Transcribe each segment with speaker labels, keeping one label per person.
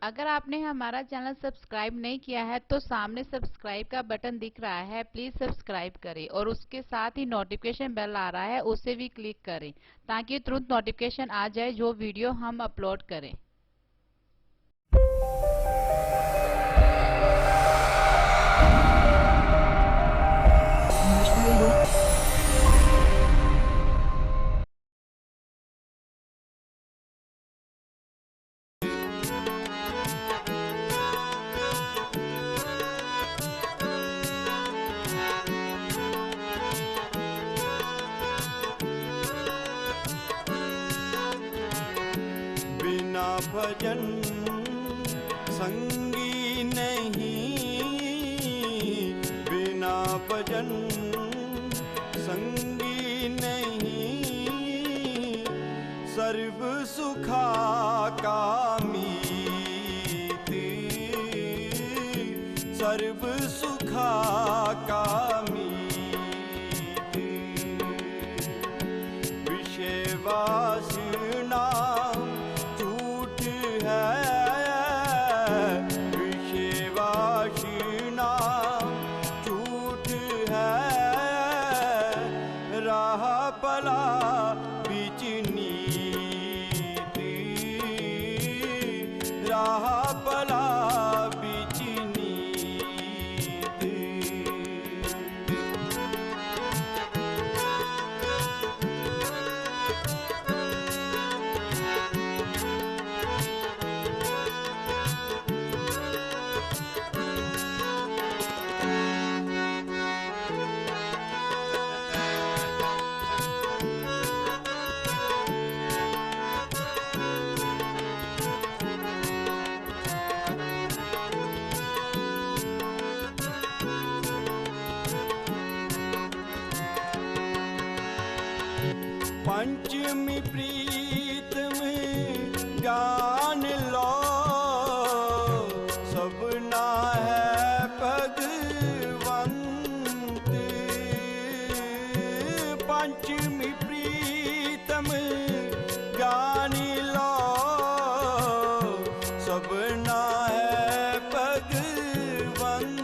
Speaker 1: अगर आपने हमारा चैनल सब्सक्राइब नहीं किया है तो सामने सब्सक्राइब का बटन दिख रहा है, प्लीज सब्सक्राइब करें और उसके साथ ही नोटिफिकेशन बेल आ रहा है, उसे भी क्लिक करें ताकि तुरंत नोटिफिकेशन आ जाए जो वीडियो हम अपलोड करें।
Speaker 2: बिना भजन संगी नहीं, बिना भजन संगी नहीं, सर्व सुखा का मीत, सर्व सुखा का मीत, विषय वासना पंचमी प्रीत में जान लो, सबना है भगवंत। पंचमी प्रीत में जान लो, सबना है भगवंत।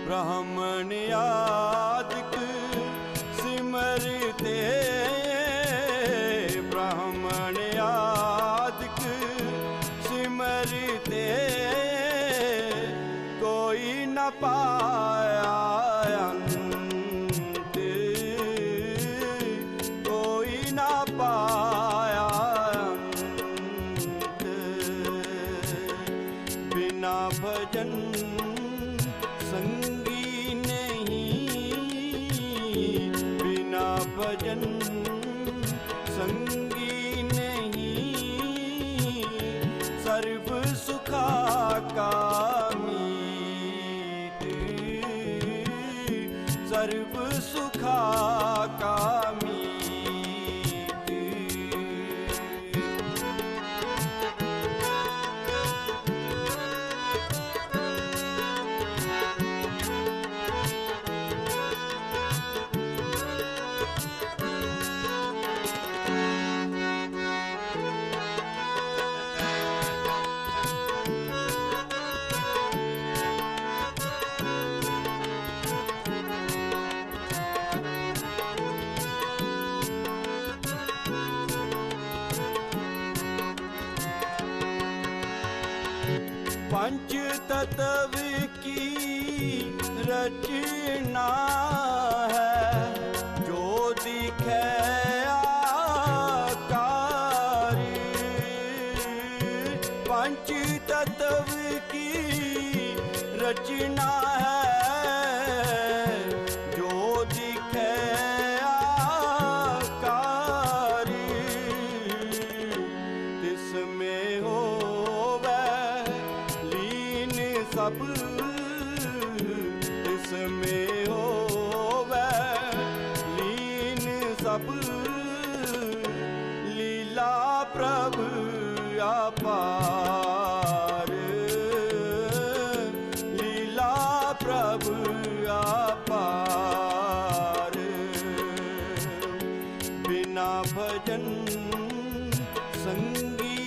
Speaker 2: ब्राह्मण आदिक सिमरते, ब्राह्मण आदिक सिमरते, कोई न पाया अंत, कोई न पाया अंत। बिना भजन संगी नहीं, बिना भजन संगी नहीं, सर्व सुखा का मीत, सर्व सुखा का मीत। पंच तत्व की रचना है, जो दिखे आकार। पंच तत्व की रचना है, जो दिखे आकार। तिसमें हो सब, इसमें होवे लीन सब, लीला प्रभु अपार, लीला प्रभु अपार। बिना भजन संगी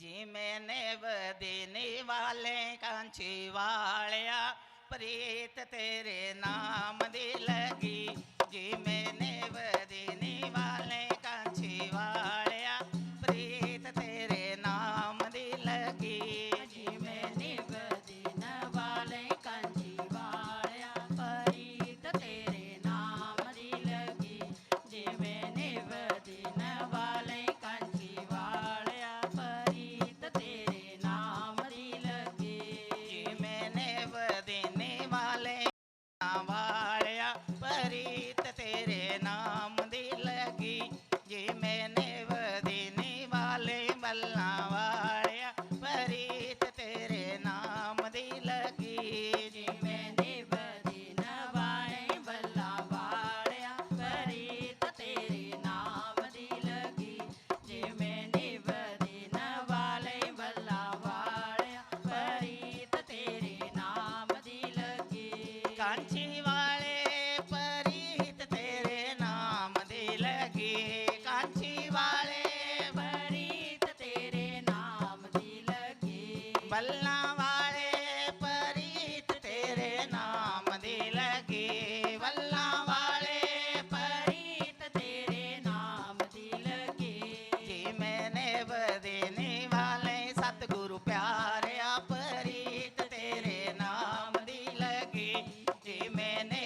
Speaker 3: जी मैंने देने वाले कांची वालिया प्रीत तेरे नाम दी लगी जी मैंने देने वाले कांची वालिया प्रीत तेरे नाम दी लगी
Speaker 4: जी मैंने दिन वाले कांची वालिया प्रीत तेरे नाम दी लगी जी मैंने दिन वाले कांची वालिया प्रीत तेरे नाम दी लगी
Speaker 3: जी मैंने देने वाले वालिया प्रीत तेरे नाम दी लगी जी मैंने देने वाले बल्ला वालिया प्रीत तेरे नाम दी लगी
Speaker 4: जी मैंने दिन वाले बल्ला वालिया प्रीत तेरे नाम दी लगी जी मैंने दिन वाले बल्ला वालिया प्रीत तेरे नाम दी लगी
Speaker 3: कांची वाले प्रीत तेरे नाम दी लगी कांची वाले
Speaker 4: प्रीत तेरे नाम दी लगी
Speaker 3: बल्ला वाले प्रीत तेरे नाम दी लगी बल्ला वाले
Speaker 4: प्रीत तेरे नाम दी लगी
Speaker 3: जी मैंने देने वाले सतगुरु प्यारे प्रीत तेरे नाम दी लगी जी मैंने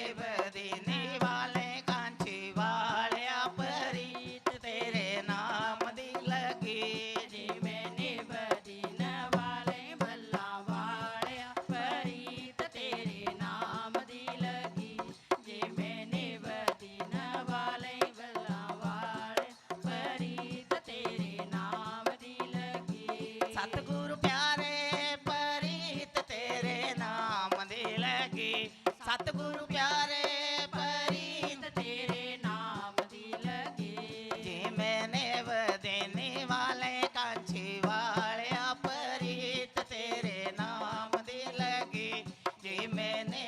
Speaker 3: देने वाले कांची वाले प्रीत तेरे नाम दी लगी
Speaker 4: जी मैंने दिन वाले बल्ला वालिया प्रीत तेरे नाम दी लगी जी मैंने दिन वाले बल्ला वाले प्रीत तेरे नाम दी लगी
Speaker 3: सतगुरु प्यारे प्रीत तेरे नाम दी लगी सतगुरु प्यारे प्रीत
Speaker 4: तेरे नाम दी लगी
Speaker 3: जी मैंने देने वाले कांची वाले प्रीत तेरे नाम दी लगी जी मैंने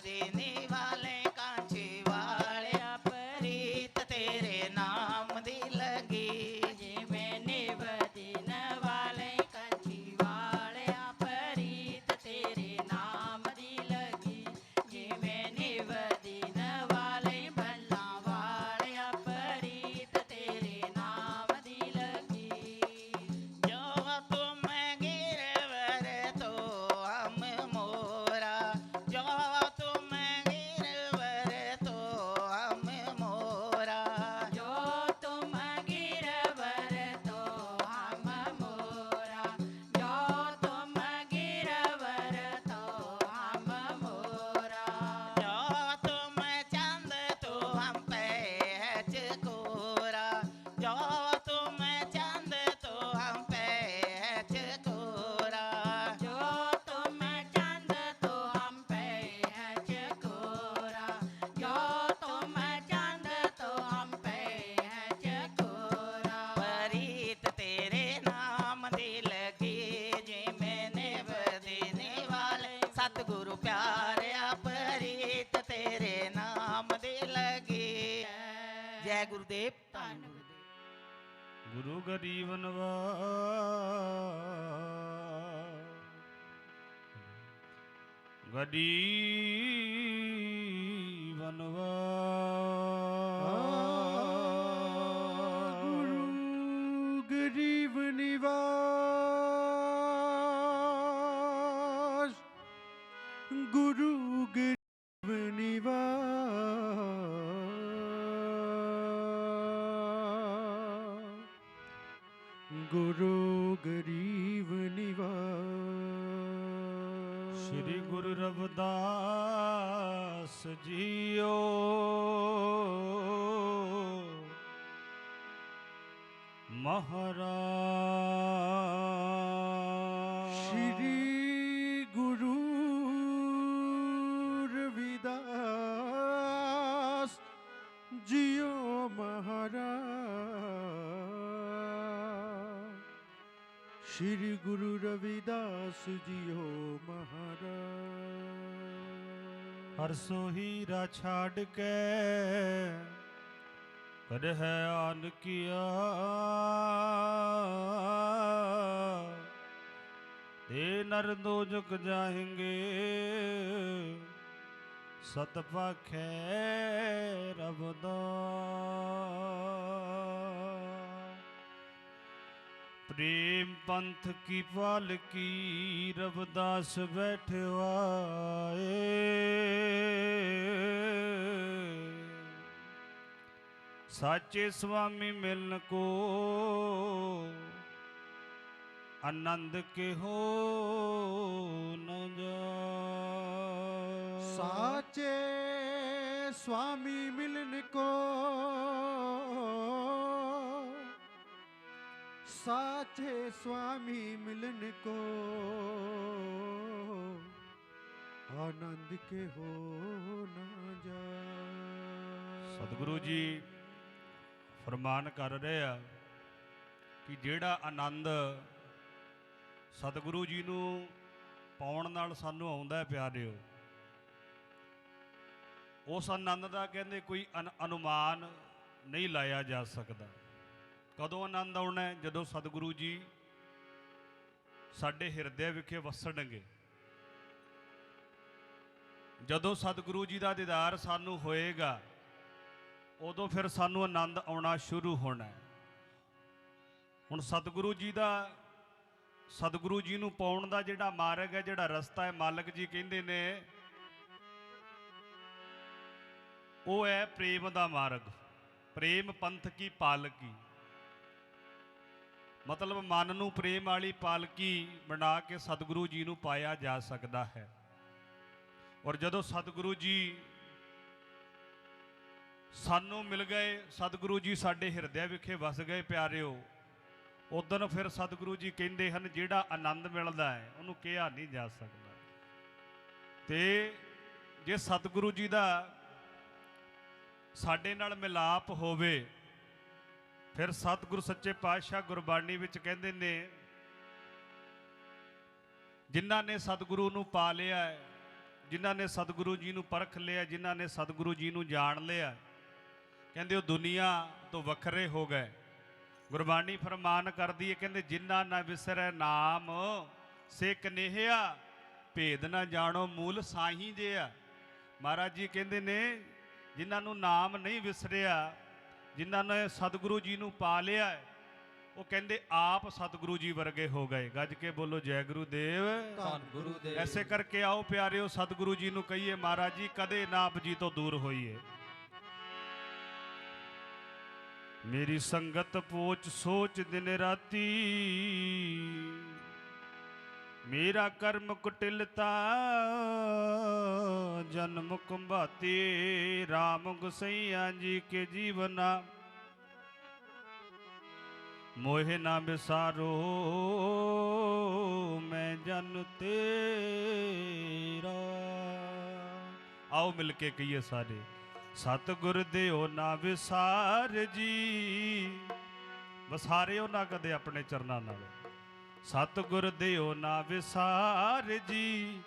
Speaker 3: देने वाले कांची वाले प्रीत तेरे नाम दी लगी
Speaker 4: जी मैंने दिन वाले कांची वालिया प्रीत तेरे नाम दी लगी जी मैंने दिन वाले बल्ला वालिया प्रीत तेरे नाम दी लगी
Speaker 3: जो तुम गिरवर तो हम मोरा जो तुम गिरवर तो हम मोरा
Speaker 4: जो तुम गिरवर तो हम मोरा जो तुम गिरवर तो हम मोरा
Speaker 3: जो तुम चंद तो हम पे है चकोरा जो तुम चंद तो हम पे है चकोरा
Speaker 4: जो तुम चंद तो हम पे है चकोरा जो तुम चंद तो हम पे है चकोरा
Speaker 3: प्रीत तेरे नाम दी लगी जी मैंने देने वाले सतगुरु प्यारे प्रीत तेरे नाम दी लगी जय गुरुदेव
Speaker 4: ਧੰਨ
Speaker 2: ਗੁਰੂ ਗਰੀਬ ਨਵਾਜ ਗਰੀਬ ਨਵਾਜ
Speaker 5: ਗੁਰੂ ਗਰੀਬ ਨਿਵਾਸ ਗੁਰੂ ਗਰੀਬ ਨਿਵਾਸ ਗੁਰੂ ਗਰੀਬ ਨਿਵਾਸ
Speaker 2: ਸ੍ਰੀ ਗੁਰੂ ਰਵਿਦਾਸ ਜੀਓ ਮਹਾਰਾਜ
Speaker 5: ਸ਼੍ਰੀ ਗੁਰੂ ਰਵਿਦਾਸ ਜੀਓ ਮਹਾਰਾਜ ਸ਼੍ਰੀ ਗੁਰੂ ਰਵਿਦਾਸ ਜੀਓ ਮਹਾਰਾਜ
Speaker 2: ਹਰ ਸੋਹੀਰਾ ਛਾੜ ਕੇ ਕਰ ਹੈ ਆਨ ਕੀਆ ते नर दोजक जाएंगे सत पाखै रबदास। प्रेम पंथ की पालकी रबदास बैठे आए। साचे स्वामी मिलन को आनंद के हो न जा।
Speaker 5: साचे स्वामी मिलन को, साचे स्वामी मिलन को आनंद के हो न जा।
Speaker 2: सतगुरु जी फरमान कर रहे आ कि ਜਿਹੜਾ ਆਨੰਦ ਸਤਿਗੁਰੂ ਜੀ ਨੂੰ ਪਾਉਣ ਨਾਲ ਸਾਨੂੰ ਆਉਂਦਾ ਪਿਆਰਿਓ, ਉਸ ਆਨੰਦ ਦਾ ਕਹਿੰਦੇ ਕੋਈ ਅਨੁਮਾਨ ਨਹੀਂ ਲਾਇਆ ਜਾ ਸਕਦਾ। ਕਦੋਂ ਆਨੰਦ ਆਉਣਾ ਹੈ? ਜਦੋਂ ਸਤਿਗੁਰੂ ਜੀ ਸਾਡੇ ਹਿਰਦੇ ਵਿਖੇ ਵਸਣਗੇ। ਜਦੋਂ ਸਤਿਗੁਰੂ ਜੀ ਦਾ ਦੀਦਾਰ ਸਾਨੂੰ ਹੋਏਗਾ ਉਦੋਂ ਫਿਰ ਸਾਨੂੰ ਆਨੰਦ ਆਉਣਾ ਸ਼ੁਰੂ ਹੋਣਾ ਹੈ। ਹੁਣ ਸਤਿਗੁਰੂ ਜੀ ਨੂੰ ਪਾਉਣ ਦਾ ਜਿਹੜਾ ਮਾਰਗ ਹੈ, ਜਿਹੜਾ ਰਸਤਾ ਹੈ, ਮਾਲਕ ਜੀ ਕਹਿੰਦੇ ਨੇ ਉਹ ਹੈ ਪ੍ਰੇਮ ਦਾ ਮਾਰਗ। ਪ੍ਰੇਮ ਪੰਥ ਕੀ ਪਾਲਕੀ, ਮਤਲਬ ਮਨ ਨੂੰ ਪ੍ਰੇਮ ਵਾਲੀ ਪਾਲਕੀ ਬਣਾ ਕੇ ਸਤਿਗੁਰੂ ਜੀ ਨੂੰ ਪਾਇਆ ਜਾ ਸਕਦਾ ਹੈ। ਔਰ ਜਦੋਂ ਸਤਿਗੁਰੂ ਜੀ ਸਾਨੂੰ ਮਿਲ ਗਏ, ਸਤਿਗੁਰੂ ਜੀ ਸਾਡੇ ਹਿਰਦੇ ਵਿਖੇ ਵਸ ਗਏ ਪਿਆਰਿਓ, ਉਦੋਂ ਫਿਰ ਸਤਿਗੁਰੂ ਜੀ ਕਹਿੰਦੇ ਹਨ ਜਿਹੜਾ ਆਨੰਦ ਮਿਲਦਾ ਹੈ ਉਹਨੂੰ ਕਿਹਾ ਨਹੀਂ ਜਾ ਸਕਦਾ। ਤੇ ਜੇ ਸਤਿਗੁਰੂ ਜੀ ਦਾ ਸਾਡੇ ਨਾਲ ਮਿਲਾਪ ਹੋਵੇ ਫਿਰ ਸਤਿਗੁਰੂ ਸੱਚੇ ਪਾਤਸ਼ਾਹ ਗੁਰਬਾਣੀ ਵਿੱਚ ਕਹਿੰਦੇ ਨੇ ਜਿਨ੍ਹਾਂ ਨੇ ਸਤਿਗੁਰੂ ਨੂੰ ਪਾ ਲਿਆ ਹੈ, ਜਿਨ੍ਹਾਂ ਨੇ ਸਤਿਗੁਰੂ ਜੀ ਨੂੰ ਪਰਖ ਲਿਆ, ਜਿਨ੍ਹਾਂ ਨੇ ਸਤਿਗੁਰੂ ਜੀ ਨੂੰ ਜਾਣ ਲਿਆ, ਕਹਿੰਦੇ ਉਹ ਦੁਨੀਆ ਤੋਂ ਵੱਖਰੇ ਹੋ ਗਏ। ਗੁਰਬਾਣੀ ਫਰਮਾਨ ਕਰਦੀ ਹੈ, ਕਹਿੰਦੇ ਜਿਨ੍ਹਾਂ ਨਾ ਵਿਸਰੈ ਨਾਮ ਸੇ ਕਨੇਹਿਆ, ਭੇਦ ਨਾ ਜਾਣੋ ਮੂਲ ਸਾਹੀ ਜਿਆ। ਮਹਾਰਾਜ ਜੀ ਕਹਿੰਦੇ ਨੇ ਜਿਨ੍ਹਾਂ ਨੂੰ ਨਾਮ ਨਹੀਂ ਵਿਸਰਿਆ, ਜਿਨ੍ਹਾਂ ਨੇ ਸਤਿਗੁਰੂ ਜੀ ਨੂੰ ਪਾ ਲਿਆ, ਉਹ ਕਹਿੰਦੇ ਆਪ ਸਤਿਗੁਰੂ ਜੀ ਵਰਗੇ ਹੋ ਗਏ। ਗੱਜ ਕੇ ਬੋਲੋ ਜੈ ਗੁਰੂਦੇਵ,
Speaker 6: ਧੰਨ ਗੁਰੂਦੇਵ।
Speaker 2: ਐਸੇ ਕਰਕੇ ਆਓ ਪਿਆਰਿਓ ਸਤਿਗੁਰੂ ਜੀ ਨੂੰ ਕਹੀਏ ਮਹਾਰਾਜ ਜੀ ਕਦੇ ਨਾ ਆਪ ਜੀ ਤੋਂ ਦੂਰ ਹੋਈਏ। ਮੇਰੀ ਸੰਗਤ ਪੋਚ ਸੋਚ ਦਿਨ ਰਾਤੀ, ਮੇਰਾ ਕਰਮ ਕੁਟਿਲਤਾ ਜਨਮ ਕੁੰਭਾਤੀ। ਰਾਮ ਗੁਸਈਆ ਜੀ ਕੇ ਜੀਵਨਾ ਮੋਹਿ ਨਾ ਬਿਸਾਰੋ, ਮੈਂ ਜਨ ਤੇਰਾ। ਆਓ ਮਿਲ ਕੇ ਕਹੀਏ ਸਾਰੇ, ਸਤਿਗੁਰ ਦਿਓ ਨਾ ਵਿਸਾਰ ਜੀ। ਵਿਸਾਰਿਓ ਨਾ ਕਦੇ ਆਪਣੇ ਚਰਨਾਂ ਨਾਲ। ਸਤਿਗੁਰ ਦਿਓ ਨਾ ਵਿਸਾਰ ਜੀ,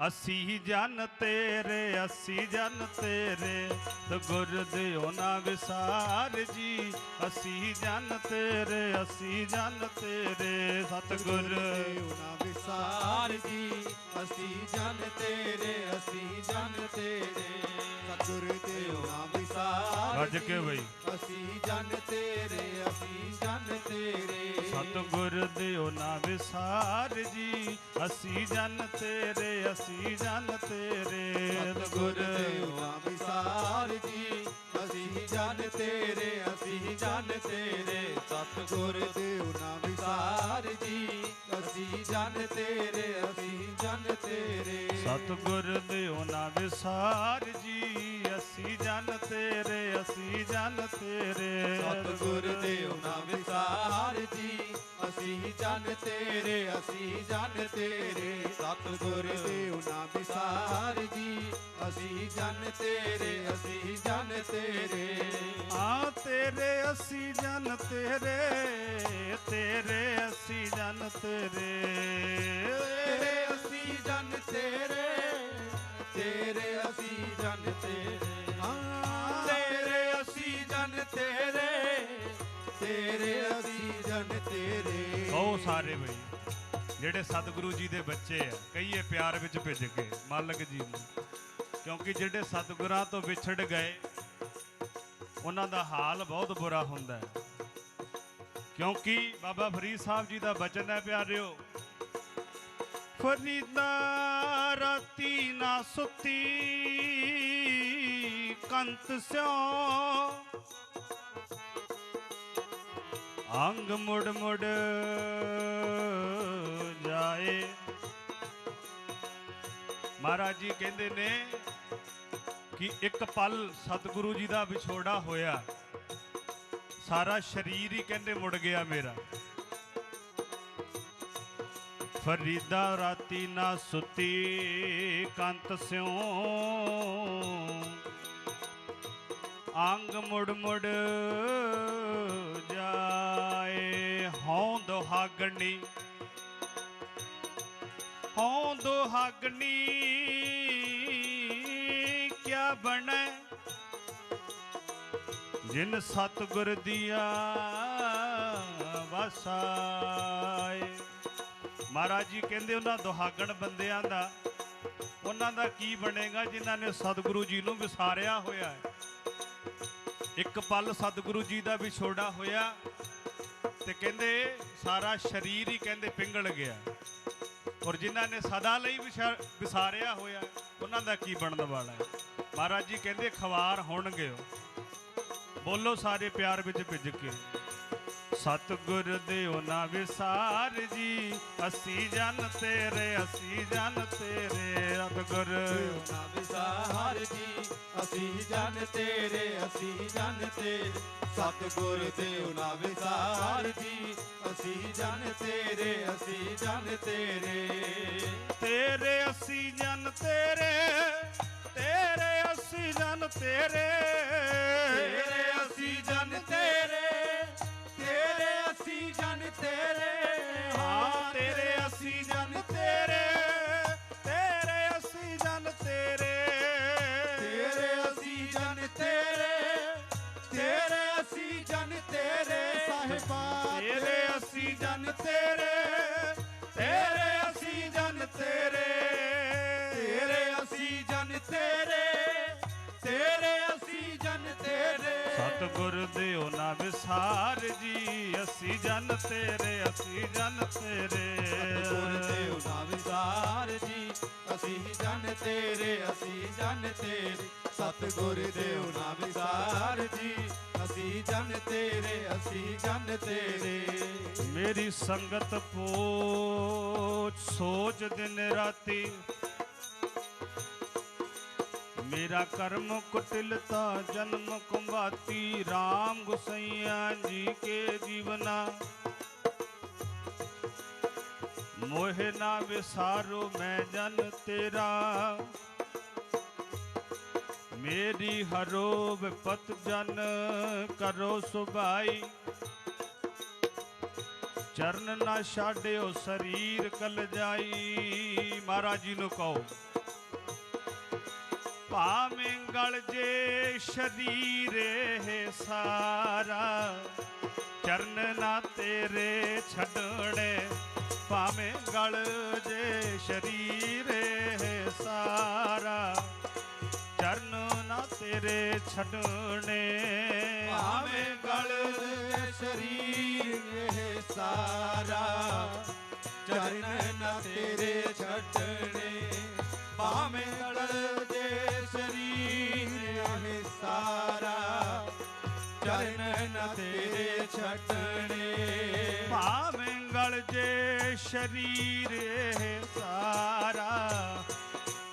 Speaker 2: ਅਸੀਂ ਜਨ ਤੇਰੇ, ਅਸੀਂ ਜਨ ਤੇਰੇ। ਸਤਿਗੁਰ ਦਿਓ ਨਾ ਵਿਸਾਰ ਜੀ, ਅਸੀਂ ਜਨ ਤੇਰੇ, ਅਸੀਂ ਜਨ ਤੇਰੇ। ਸਤਿਗੁਰ
Speaker 5: ਦਿਓ ਨਾ ਵਿਸਾਰ ਜੀ, ਅਸੀਂ ਜਨ ਤੇਰੇ, ਅਸੀਂ ਜਨ ਤੇਰੇ। ਸਤਿਗੁਰ ਦਿਓ ਨਾ ਵਿਸਾਰ
Speaker 2: ਗੱਜ ਕੇ ਬਈ,
Speaker 5: ਅਸੀਂ ਜਨ ਤੇਰੇ, ਅਸੀਂ ਜਨ ਤੇਰੇ।
Speaker 2: ਸਤਿਗੁਰ ਦਿਓ ਨਾ ਵਿਸਾਰ ਜੀ, ਅਸੀਂ ਜਨ ਤੇਰੇ, ਅਸੀਂ ਜਨ ਤੇਰੇ।
Speaker 5: ਸਤਿਗੁਰ ਦਿਓ ਨਾ ਵਿਸਾਰ ਜੀ, ਅਸੀਂ ਜਨ ਤੇਰੇ, ਅਸੀਂ ਜਨ ਤੇਰੇ। ਸਤਿਗੁਰ ਦਿਓ ਨਾ ਵਿਸਾਰ ਜੀ, ਅਸੀਂ ਜਨ ਤੇਰੇ, ਅਸੀਂ ਜਨ ਤੇਰੇ।
Speaker 2: ਸਤਿਗੁਰ ਦਿਓ ਨਾ ਵਿਸਾਰ ਜੀ, ਅਸੀਂ ਜਨ ਤੇਰੇ, ਅਸੀਂ ਜਨ ਤੇਰੇ।
Speaker 5: ਸਤਿਗੁਰ ਦਿਓ ਨਾ ਵਿਸਾਰ ਜੀ, ਅਸੀਂ ਜਨ ਤੇਰੇ, ਅਸੀਂ ਜਨ ਤੇਰੇ। ਸਤਿਗੁਰ ਦਿਓ ਨਾ ਵਿਸਾਰ ਜੀ, ਅਸੀਂ ਜਨ ਤੇਰੇ, ਅਸੀਂ ਜਨ ਤੇਰੇ।
Speaker 2: ਆ ਤੇਰੇ ਅਸੀਂ ਜਨ ਤੇਰੇ, ਤੇਰੇ ਅਸੀਂ ਜਨ ਤੇਰੇ।
Speaker 5: ਤੇਰੇ ਅਸੀਂ ਜਨ ਤੇਰੇ, ਤੇਰੇ ਅਸੀਂ ਜਨ ਤੇਰੇ। ਤੇਰੇ ਅਸੀਂ ਜਨ ਤੇਰੇ, ਤੇਰੇ ਅਸੀਂ ਜਨ ਤੇਰੇ।
Speaker 2: ਕਹੋ ਸਾਰੇ ਬਈ, ਜਿਹੜੇ ਸਤਿਗੁਰੂ ਜੀ ਦੇ ਬੱਚੇ ਆ, ਕਹੀਏ ਪਿਆਰ ਵਿੱਚ ਭਿੱਜ ਕੇ ਮਾਲਕ ਜੀ ਨੂੰ, ਕਿਉਂਕਿ ਜਿਹੜੇ ਸਤਿਗੁਰਾਂ ਤੋਂ ਵਿਛੜ ਗਏ ਉਹਨਾਂ ਦਾ ਹਾਲ ਬਹੁਤ ਬੁਰਾ ਹੁੰਦਾ ਹੈ। ਕਿਉਂਕਿ ਬਾਬਾ ਫਰੀਦ ਸਾਹਿਬ ਜੀ ਦਾ ਬਚਨ ਹੈ ਪਿਆਰਿਓ, ਫਰੀਦਾ ਰਾਤੀ ਨਾ ਸੁੱਤੀ ਕੰਤ ਸਿਓ, ਅੰਗ ਮੁੜ ਮੁੜ ਜਾਏ। ਮਹਾਰਾਜ ਜੀ ਕਹਿੰਦੇ ਨੇ ਕਿ ਇੱਕ ਪਲ ਸਤਿਗੁਰੂ ਜੀ ਦਾ ਵਿਛੋੜਾ ਹੋਇਆ, ਸਾਰਾ ਸਰੀਰ ਹੀ ਕਹਿੰਦੇ ਮੁੜ ਗਿਆ ਮੇਰਾ। ਫਰੀਦਾ ਰਾਤੀ ਨਾ ਸੁੱਤੀ ਕੰਤ ਸਿਓ, ਅੰਗ ਮੁੜ ਮੁੜ ਜਾਏ। ਹਉ ਦੁਹਾਗਣੀ ਹਉ ਦੁਹਾਗਣੀ ਕਿਆ ਬਣੈ, ਜਿਨ ਸਤਿਗੁਰ ਦੀਆ ਵਸਾਏ। ਮਹਾਰਾਜ ਜੀ ਕਹਿੰਦੇ ਉਹਨਾਂ ਦੁਹਾਗਣ ਬੰਦਿਆਂ ਦਾ, ਉਹਨਾਂ ਦਾ ਕੀ ਬਣੇਗਾ ਜਿਨ੍ਹਾਂ ਨੇ ਸਤਿਗੁਰੂ ਜੀ ਨੂੰ ਵਿਸਾਰਿਆ ਹੋਇਆ ਹੈ। ਇੱਕ ਪਲ ਸਤਿਗੁਰੂ ਜੀ ਦਾ ਵਿਛੋੜਾ ਹੋਇਆ ਤੇ ਕਹਿੰਦੇ ਸਾਰਾ ਸਰੀਰ ਹੀ ਕਹਿੰਦੇ ਪਿੰਗਲ ਗਿਆ। ਔਰ ਜਿਨ੍ਹਾਂ ਨੇ ਸਦਾ ਲਈ ਵਿਸਾਰਿਆ ਹੋਇਆ ਉਹਨਾਂ ਦਾ ਕੀ ਬਣਨ ਵਾਲਾ ਹੈ। ਮਹਾਰਾਜ ਜੀ ਕਹਿੰਦੇ ਖਵਾਰ ਹੋਣਗੇ। ਬੋਲੋ ਸਾਰੇ ਪਿਆਰ ਵਿੱਚ ਭਿੱਜ ਕੇ, ਸਤਿਗੁਰ ਦਿਓ ਨਾ ਵਿਸਾਰ ਜੀ, ਅਸੀਂ ਜਨ ਤੇਰੇ ਅਸੀਂ ਜਨ ਤੇਰੇ। ਸਤਿਗੁਰ
Speaker 5: ਨਾ ਵਿਸਾਰ ਜੀ, ਅਸੀਂ ਜਨ ਤੇਰੇ ਅਸੀਂ ਜਨ ਤੇਰੇ। ਸਤਿਗੁਰ ਦਿਓ ਨਾ ਵਿਸਾਰ ਜੀ, ਅਸੀਂ ਜਨ ਤੇਰੇ ਅਸੀਂ ਜਨ ਤੇਰੇ।
Speaker 2: ਤੇਰੇ ਅਸੀਂ ਜਨ ਤੇਰੇ, ਤੇਰੇ ਅਸੀਂ ਜਨ ਤੇਰੇ,
Speaker 5: ਤੇਰੇ ਅਸੀਂ ਜਨ ਤੇਰੇ, ਤੇਰੇ ਅਸੀਂ ਜਨ ਤੇਰੇ।
Speaker 2: ਹਾਂ ਤੇਰੇ ਅਸੀਂ ਜਨ ਤੇਰੇ, ਤੇਰੇ ਅਸੀਂ ਜਨ ਤੇਰੇ,
Speaker 5: ਤੇਰੇ ਅਸੀਂ ਜਨ ਤੇਰੇ, ਤੇਰੇ ਅਸੀਂ ਜਨ ਤੇਰੇ। ਸਾਹਿਬਾ
Speaker 2: ਤੇਰੇ ਅਸੀਂ ਜਨ ਤੇਰੇ, ਤੇਰੇ ਅਸੀਂ ਜਨ ਤੇਰੇ,
Speaker 5: ਤੇਰੇ ਅਸੀਂ ਜਨ ਤੇਰੇ, ਤੇਰੇ ਅਸੀਂ ਜਨ ਤੇਰੇ।
Speaker 2: ਸਤਿਗੁਰ ਦਿਓ ਨਾ ਵਿਸਾਰ ਜੀ, ਅਸੀਂ ਜਨ ਤੇਰੇ ਅਸੀਂ ਜਨ ਤੇਰੇ।
Speaker 5: ਸਤਿਗੁਰ ਦਿਓ ਨਾ ਵਿਸਾਰ ਜੀ, ਅਸੀਂ ਜਨ ਤੇਰੇ ਅਸੀਂ ਜਨ ਤੇਰੇ। ਸਤਿਗੁਰ ਦਿਓ ਨਾ ਵਿਸਾਰ ਜੀ, ਅਸੀਂ ਜਨ ਤੇਰੇ ਅਸੀਂ ਜਨ ਤੇਰੇ।
Speaker 2: ਮੇਰੀ ਸੰਗਤ ਪੋਚ ਸੋਚ ਦਿਨ ਰਾਤੀ, ਮੇਰਾ ਕਰਮ ਕੁਟਿਲਤਾ ਜਨਮ ਕੁੰਭਾਤੀ। ਰਾਮ ਗੁਸਈਆ ਜੀ ਕੇ ਜੀਵਨਾ, ਮੋਹਿ ਨਾ ਵਿਸਾਰੋ ਮੈਂ ਜਨ ਤੇਰਾ। ਮੇਰੀ ਹਰੋ ਵਿਪਤ ਜਨ ਕਰੋ ਸੁਭਾਈ, ਚਰਨ ਨਾ ਛਾੜਿਓ ਸਰੀਰ ਕਲ ਜਾਈ। ਮਹਾਰਾਜ ਜੀ ਨੂੰ ਕਹੋ, ਭਾਵੇਂ ਗਲ ਜੇ ਸ਼ਰੀਰੇ ਸਾਰਾ, ਚਰਨ ਨਾ ਤੇਰੇ ਛੱਡਣੇ। ਭਾਵੇਂ ਗਲ ਜੇ ਸ਼ਰੀਰੇ ਸਾਰਾ, ਚਰਨ ਨਾ ਤੇਰੇ ਛੱਡਣੇ।
Speaker 5: ਭਾਵੇਂ ਗਲ ਦੇ ਸਰੀਰ ਇਹ ਸਾਰਾ, ਚਰਨ ਨਾ ਤੇਰੇ ਛੱਡਣੇ। ਭਾਵੇਂ ਗਲ ਦੇ ਸਰੀਰ ਇਹ ਸਾਰਾ, ਚਰਨ ਨਾ ਤੇਰੇ ਛੱਡਣੇ।
Speaker 2: ਭਾਵੇਂ ਗਲ ਜੇ ਸ਼ਰੀਰ ਇਹ ਸਾਰਾ,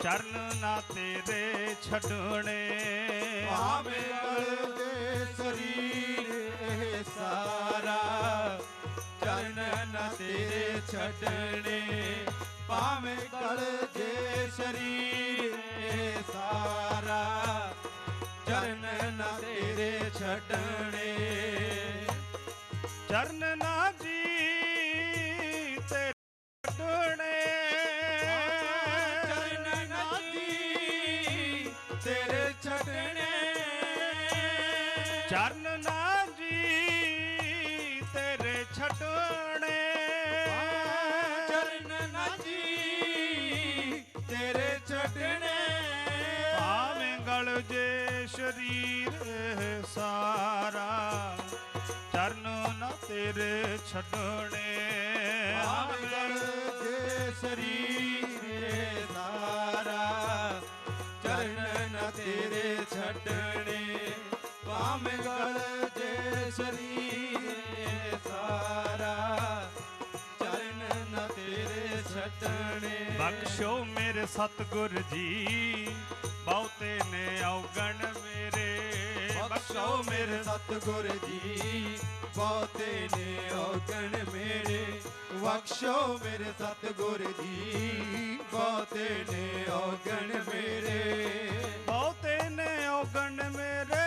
Speaker 2: ਚਰਨ ਨਾ ਤੇਰੇ ਛੱਡਣੇ।
Speaker 5: ਭਾਵੇਂ ਗਲ ਦੇ ਸਰੀਰ ਇਹ ਸਾਰਾ, ਚਰਨ ਨਾ ਤੇਰੇ ਛੱਡਣੇ। ਭਾਵੇਂ ਗਲ ਜੇ ਸਰੀਰ ਇਹ ਸਾਰਾ, ਚਰਨ ਨਾ ਤੇਰੇ ਛੱਡਣੇ।
Speaker 2: ਚਰਨ ਨਾ ਜੀ ਤੇਰੇ ਛੱਡਣੇ।
Speaker 5: ਚਰਨ ਨਾ ਜੀ ਤੇਰੇ ਛੱਡਣੇ।
Speaker 2: ਚਰਨ ਨਾ ਜੀ ਤੇਰੇ ਛੱਡਣੇ।
Speaker 5: ਚਰਨ
Speaker 2: ਜੇ ਸ਼ਰੀਰ ਸਾਰਾ ਚਰਨ ਨਾ ਤੇਰੇ ਛੱਡਣੇ
Speaker 5: ਭਾਵੇਂ ਗਲ ਜੇ ਸਰੀਰ ਸਾਰਾ ਚਰਨ ਨਾ ਤੇਰੇ ਛੱਡਣੇ ਭਾਵੇਂ ਗਲ ਜੇ ਸਰੀਰ ਸਾਰਾ ਚਰਨ ਨਾ ਤੇਰੇ ਛੱਡਣੇ
Speaker 2: ਬਖਸ਼ੋ ਮੇਰੇ ਸਤਿਗੁਰ ਜੀ ਬਹੁਤੇ ਨੇ ਔਗਣ ਮੇਰੇ
Speaker 5: ਬਖਸ਼ੋ ਮੇਰੇ ਸਤਿਗੁਰ ਜੀ ਬਹੁਤੇ ਨੇ ਔਗਣ ਮੇਰੇ ਬਖਸ਼ੋ ਮੇਰੇ ਸਤਿਗੁਰ ਜੀ ਬਹੁਤੇ ਨੇ ਔਗਣ ਮੇਰੇ
Speaker 2: ਬਹੁਤੇ ਨੇ ਔਗਣ ਮੇਰੇ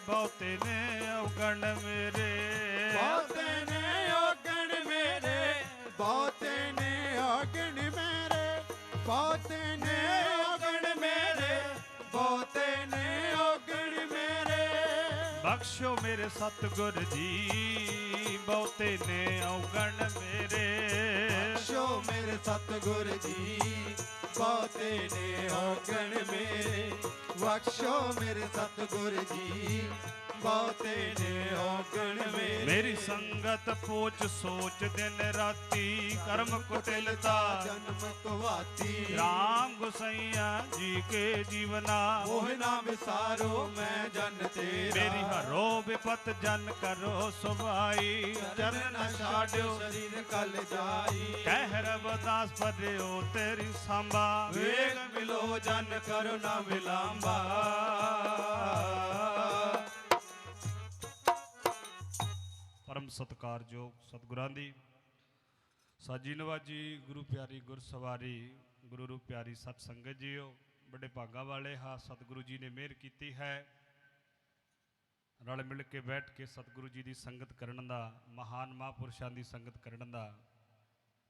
Speaker 2: ਬਹੁਤੇ ਨੇ ਔਗਣ ਮੇਰੇ
Speaker 5: ਬਹੁਤੇ ਨੇ ਔਗਣ ਮੇਰੇ ਬਹੁਤੇ ਨੇ ਔਗਣ ਮੇਰੇ ਬਹੁਤੇ ਨੇ ਔਗਣ ਮੇਰੇ ਬਹੁਤੇ ਨੇ ਔਗਣ ਮੇਰੇ
Speaker 2: ਬਖਸ਼ੋ ਮੇਰੇ ਸਤਿਗੁਰ ਜੀ ਬਹੁਤੇ ਨੇ ਔਗਣ ਮੇਰੇ
Speaker 5: ਬਖਸ਼ੋ ਮੇਰੇ ਸਤਿਗੁਰ ਜੀ ਬਹੁਤੇ ਨੇ ਔਗਣ ਮੇਰੇ ਬਖਸ਼ੋ ਮੇਰੇ ਸਤਿਗੁਰ ਜੀ ਬਹੁਤੇ ਨੇ ਔਗਣ ਮੇਰੇ
Speaker 2: ਮੇਰੀ ਸੰਗਤ ਪੋਚ ਸੋਚ ਦਿਨ ਰਾਤੀ ਕਰਮ ਕੁਟਿਲਤਾ
Speaker 5: ਜਨਮ ਕੁਵਾਤੀ
Speaker 2: ਰਾਮ ਗੁਸਈਆ ਜੀ ਕੇ ਜੀਵਨਾ
Speaker 5: ਮੋਹ ਨਾ ਵਿਸਾਰੋ ਮੈਂ ਜਨ ਤੇਰਾ
Speaker 2: ਮੇਰੀ ਹਰੋ ਵਿਪਤ ਜਨ ਕਰੋ ਸੁਭਾਈ ਚਰਨ ਨ ਛਾੜਿਓ
Speaker 5: ਸਰੀਰ ਕਲ ਜਾਈ
Speaker 2: ਕਹਿ ਰਬਦਾਸ ਪਰਿਓ ਤੇਰੀ ਸੰਭਾ
Speaker 5: ਵੇਗ ਮਿਲੋ ਜਨ ਕਰੋ ਨਾ ਵਿਲਾਂਬਾ
Speaker 2: ਪਰਮ ਸਤਿਕਾਰਯੋਗ ਸਤਿਗੁਰਾਂ ਦੀ ਸਾਜੀ ਨਵਾਜੀ ਗੁਰੂ ਪਿਆਰੀ ਗੁਰ ਸਵਾਰੀ ਗੁਰੂ ਰੂਪ ਪਿਆਰੀ ਸਤ ਸੰਗਤ ਜੀਓ ਬੜੇ ਭਾਗਾਂ ਵਾਲੇ ਹਾਂ ਸਤਿਗੁਰੂ ਜੀ ਨੇ ਮਿਹਰ ਕੀਤੀ ਹੈ ਰਲ ਮਿਲ ਕੇ ਬੈਠ ਕੇ ਸਤਿਗੁਰੂ ਜੀ ਦੀ ਸੰਗਤ ਕਰਨ ਦਾ ਮਹਾਨ ਮਹਾਂਪੁਰਸ਼ਾਂ ਦੀ ਸੰਗਤ ਕਰਨ ਦਾ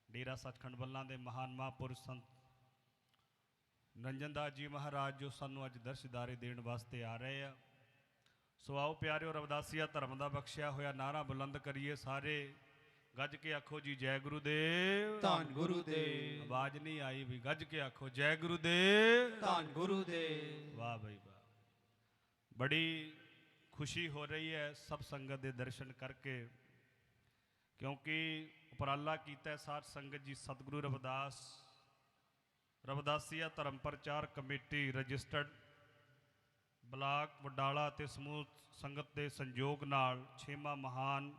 Speaker 2: ਡੇਰਾ ਸੱਚਖੰਡ ਬੱਲਾਂ ਦੇ ਮਹਾਨ ਮਹਾਂਪੁਰਸ਼ ਸੰਤ ਨਿਰੰਜਨ ਦਾਸ ਜੀ ਮਹਾਰਾਜ ਜੋ ਸਾਨੂੰ ਅੱਜ ਦਰਸ਼ਦਾਰੇ ਦੇਣ ਵਾਸਤੇ ਆ ਰਹੇ ਆ ਸੋ ਆਓ ਪਿਆਰਿਓ ਰਵਿਦਾਸੀਆ ਧਰਮ ਦਾ ਬਖਸ਼ਿਆ ਹੋਇਆ ਨਾਰਾ ਬੁਲੰਦ ਕਰੀਏ ਸਾਰੇ ਗੱਜ ਕੇ ਆਖੋ ਜੀ ਜੈ ਗੁਰੂਦੇਵ
Speaker 5: ਧੰਨ ਗੁਰੂਦੇਵ
Speaker 2: ਆਵਾਜ਼ ਨਹੀਂ ਆਈ ਵੀ ਗੱਜ ਕੇ ਆਖੋ ਜੈ ਗੁਰੂਦੇਵ
Speaker 5: ਧੰਨ ਗੁਰੂਦੇਵ
Speaker 2: ਵਾਹ ਬਈ ਵਾਹ ਬੜੀ ਖੁਸ਼ੀ ਹੋ ਰਹੀ ਹੈ ਸਭ ਸੰਗਤ ਦੇ ਦਰਸ਼ਨ ਕਰਕੇ ਕਿਉਂਕਿ ਉਪਰਾਲਾ ਕੀਤਾ ਸਾਧ ਸੰਗਤ ਜੀ ਸਤਿਗੁਰੂ ਰਵਿਦਾਸੀਆ ਧਰਮ ਪ੍ਰਚਾਰ ਕਮੇਟੀ ਰਜਿਸਟਰਡ ਬਲਾਕ ਵਡਾਲਾ ਅਤੇ ਸਮੂਹ ਸੰਗਤ ਦੇ ਸੰਯੋਗ ਨਾਲ 6ਵਾਂ ਮਹਾਨ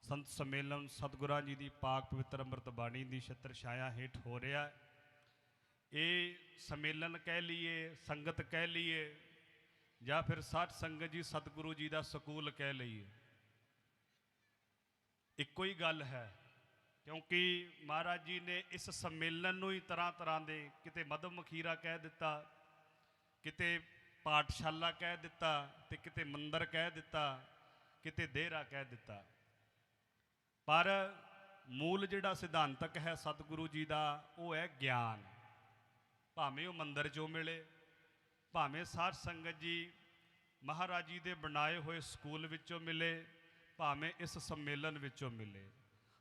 Speaker 2: ਸੰਤ ਸੰਮੇਲਨ ਸਤਿਗੁਰਾਂ ਜੀ ਦੀ ਪਾਕ ਪਵਿੱਤਰ ਅੰਮ੍ਰਿਤ ਬਾਣੀ ਦੀ ਛਤਰ ਛਾਇਆ ਹੇਠ ਹੋ ਰਿਹਾ ਇਹ ਸੰਮੇਲਨ ਕਹਿ ਲਈਏ ਸੰਗਤ ਕਹਿ ਲਈਏ ਜਾਂ ਫਿਰ ਸਾਧ ਸੰਗਤ ਜੀ ਸਤਿਗੁਰੂ ਜੀ ਦਾ ਸਕੂਲ ਕਹਿ ਲਈਏ ਇੱਕੋ ਹੀ ਗੱਲ ਹੈ ਕਿਉਂਕਿ ਮਹਾਰਾਜ ਜੀ ਨੇ ਇਸ ਸੰਮੇਲਨ ਨੂੰ ਹੀ ਤਰ੍ਹਾਂ ਤਰ੍ਹਾਂ ਦੇ ਕਿਤੇ ਮਧਮ ਮਖੀਰਾ ਕਹਿ ਦਿੱਤਾ ਕਿਤੇ ਪਾਠਸ਼ਾਲਾ ਕਹਿ ਦਿੱਤਾ ਤੇ ਕਿਤੇ ਮੰਦਰ ਕਹਿ ਦਿੱਤਾ ਕਿਤੇ ਦੇਹਰਾ ਕਹਿ ਦਿੱਤਾ ਪਰ ਮੂਲ ਜਿਹੜਾ ਸਿਧਾਂਤਕ ਹੈ ਸਤਿਗੁਰੂ ਜੀ ਦਾ ਉਹ ਹੈ ਗਿਆਨ ਭਾਵੇਂ ਉਹ ਮੰਦਰ 'ਚੋਂ ਮਿਲੇ ਭਾਵੇਂ ਸਾਧ ਸੰਗਤ ਜੀ ਮਹਾਰਾਜ ਜੀ ਦੇ ਬਣਾਏ ਹੋਏ ਸਕੂਲ ਵਿੱਚੋਂ ਮਿਲੇ ਭਾਵੇਂ ਇਸ ਸੰਮੇਲਨ ਵਿੱਚੋਂ ਮਿਲੇ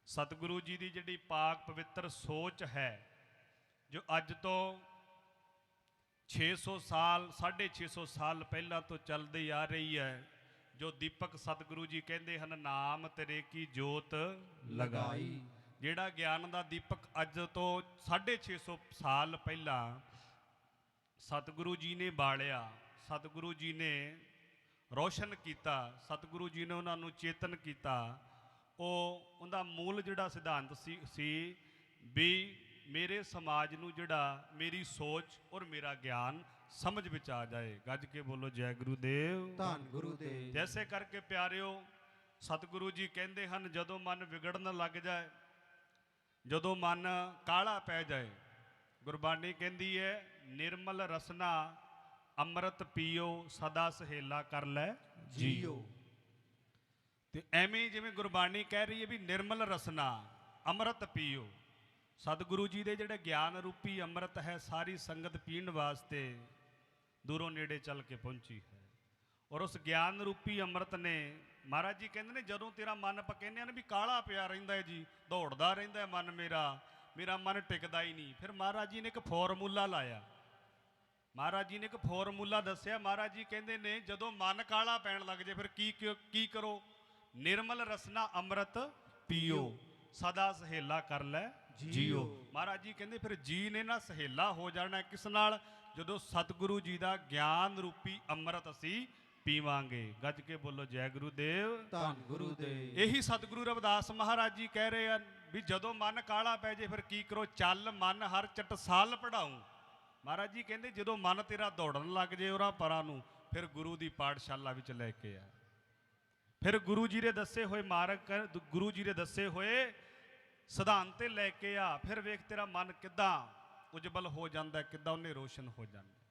Speaker 2: ਸਤਿਗੁਰੂ ਜੀ ਦੀ ਜਿਹੜੀ ਪਾਕ ਪਵਿੱਤਰ ਸੋਚ ਹੈ ਜੋ ਅੱਜ ਤੋਂ 600 ਸਾਲ 650 ਸਾਲ ਪਹਿਲਾਂ ਤੋਂ ਚੱਲਦੀ ਆ ਰਹੀ ਹੈ ਜੋ ਦੀਪਕ ਸਤਿਗੁਰੂ ਜੀ ਕਹਿੰਦੇ ਹਨ ਨਾਮ ਤੇਰੇ ਕੀ ਜੋਤ ਲਗਾਈ ਜਿਹੜਾ ਗਿਆਨ ਦਾ ਦੀਪਕ ਅੱਜ ਤੋਂ 650 ਸਾਲ ਪਹਿਲਾਂ ਸਤਿਗੁਰੂ ਜੀ ਨੇ ਬਾਲਿਆ ਸਤਿਗੁਰੂ ਜੀ ਨੇ ਰੋਸ਼ਨ ਕੀਤਾ ਸਤਿਗੁਰੂ ਜੀ ਨੇ ਉਹਨਾਂ ਨੂੰ ਚੇਤਨ ਕੀਤਾ ਉਹਦਾ ਮੂਲ ਜਿਹੜਾ ਸਿਧਾਂਤ ਸੀ ਵੀ ਮੇਰੇ ਸਮਾਜ ਨੂੰ ਜਿਹੜਾ ਮੇਰੀ ਸੋਚ ਔਰ ਮੇਰਾ ਗਿਆਨ ਸਮਝ ਵਿੱਚ ਆ ਜਾਏ ਗੱਜ ਕੇ ਬੋਲੋ ਜੈ ਗੁਰੂਦੇਵ
Speaker 5: ਧੰਨ ਗੁਰੂਦੇਵ
Speaker 2: ਜੈਸੇ ਕਰਕੇ ਪਿਆਰਿਓ ਸਤਿਗੁਰੂ ਜੀ ਕਹਿੰਦੇ ਹਨ ਜਦੋਂ ਮਨ ਵਿਗੜਨ ਲੱਗ ਜਾਏ ਜਦੋਂ ਮਨ ਕਾਲਾ ਪੈ ਜਾਏ ਗੁਰਬਾਣੀ ਕਹਿੰਦੀ ਹੈ ਨਿਰਮਲ ਰਸਨਾ ਅੰਮ੍ਰਿਤ ਪੀਓ ਸਦਾ ਸਹੇਲਾ ਕਰ ਲੈ ਜੀਓ ਤੇ ਐਵੇਂ ਜਿਵੇਂ ਗੁਰਬਾਣੀ ਕਹਿ ਰਹੀ ਹੈ ਵੀ ਨਿਰਮਲ ਰਸਨਾ ਅੰਮ੍ਰਿਤ ਪੀਓ ਸਤਿਗੁਰੂ ਜੀ ਦੇ ਜਿਹੜੇ ਗਿਆਨ ਰੂਪੀ ਅੰਮ੍ਰਿਤ ਹੈ ਸਾਰੀ ਸੰਗਤ ਪੀਣ ਵਾਸਤੇ ਦੂਰੋਂ ਨੇੜੇ ਚੱਲ ਕੇ ਪਹੁੰਚੀ ਹੈ ਔਰ ਉਸ ਗਿਆਨ ਰੂਪੀ ਅੰਮ੍ਰਿਤ ਨੇ ਮਹਾਰਾਜ ਜੀ ਕਹਿੰਦੇ ਨੇ ਜਦੋਂ ਤੇਰਾ ਮਨ ਆਪਾਂ ਕਹਿੰਦੇ ਆ ਨਾ ਵੀ ਕਾਲਾ ਪਿਆ ਰਹਿੰਦਾ ਹੈ ਜੀ ਦੌੜਦਾ ਰਹਿੰਦਾ ਹੈ ਮਨ ਮੇਰਾ ਮਨ ਟਿਕਦਾ ਹੀ ਨਹੀਂ ਫਿਰ ਮਹਾਰਾਜ ਜੀ ਨੇ ਇੱਕ ਫਾਰਮੂਲਾ ਲਾਇਆ ਮਹਾਰਾਜ ਜੀ ਨੇ ਇੱਕ ਫਾਰਮੂਲਾ ਦੱਸਿਆ। ਮਹਾਰਾਜ ਜੀ ਕਹਿੰਦੇ ਨੇ ਜਦੋਂ ਮਨ ਕਾਲਾ ਪੈਣ ਲੱਗ ਜੇ ਫਿਰ ਕੀ ਕਰੋ? ਨਿਰਮਲ ਰਸਨਾ ਅੰਮ੍ਰਿਤ ਪੀਓ, ਸਦਾ ਸਹੇਲਾ ਕਰ ਲੈ ਜੀਓ। ਮਹਾਰਾਜ ਜੀ ਕਹਿੰਦੇ ਫਿਰ ਜੀ ਨੇ ਨਾ ਸਹੇਲਾ ਹੋ ਜਾਣਾ ਕਿਸ ਨਾਲ? ਜਦੋਂ ਸਤਿਗੁਰੂ ਜੀ ਦਾ ਗਿਆਨ ਰੂਪੀ ਅੰਮ੍ਰਿਤ ਅਸੀਂ ਪੀਵਾਂਗੇ। ਗੱਜ ਕੇ ਬੋਲੋ ਜੈ ਗੁਰੂਦੇਵ।
Speaker 5: ਧੰਨ ਗੁਰੂਦੇਵ।
Speaker 2: ਇਹੀ ਸਤਿਗੁਰੂ ਰਵਿਦਾਸ ਮਹਾਰਾਜ ਜੀ ਕਹਿ ਰਹੇ ਹਨ ਵੀ ਜਦੋਂ ਮਨ ਕਾਲਾ ਪੈ ਜੇ ਫਿਰ ਕੀ ਕਰੋ? ਚੱਲ ਮਨ ਹਰ ਚਟਸਾਲ ਪੜਾਉ। ਮਹਾਰਾਜ ਜੀ ਕਹਿੰਦੇ ਜਦੋਂ ਮਨ ਤੇਰਾ ਦੌੜਨ ਲੱਗ ਜੇ ਉਰਾਂ ਪਰਾਂ ਨੂੰ, ਫਿਰ ਗੁਰੂ ਦੀ ਪਾਠਸ਼ਾਲਾ ਵਿੱਚ ਲੈ ਕੇ ਆ। ਫਿਰ ਗੁਰੂ ਜੀ ਦੇ ਦੱਸੇ ਹੋਏ ਮਾਰਗ, ਗੁਰੂ ਜੀ ਦੇ ਦੱਸੇ ਹੋਏ ਸਿਧਾਂਤ ਤੇ ਲੈ ਕੇ ਆ। ਫਿਰ ਵੇਖ ਤੇਰਾ ਮਨ ਕਿੱਦਾਂ ਉਜਬਲ ਹੋ ਜਾਂਦਾ, ਕਿੱਦਾਂ ਉਹਨੇ ਰੋਸ਼ਨ ਹੋ ਜਾਂਦਾ।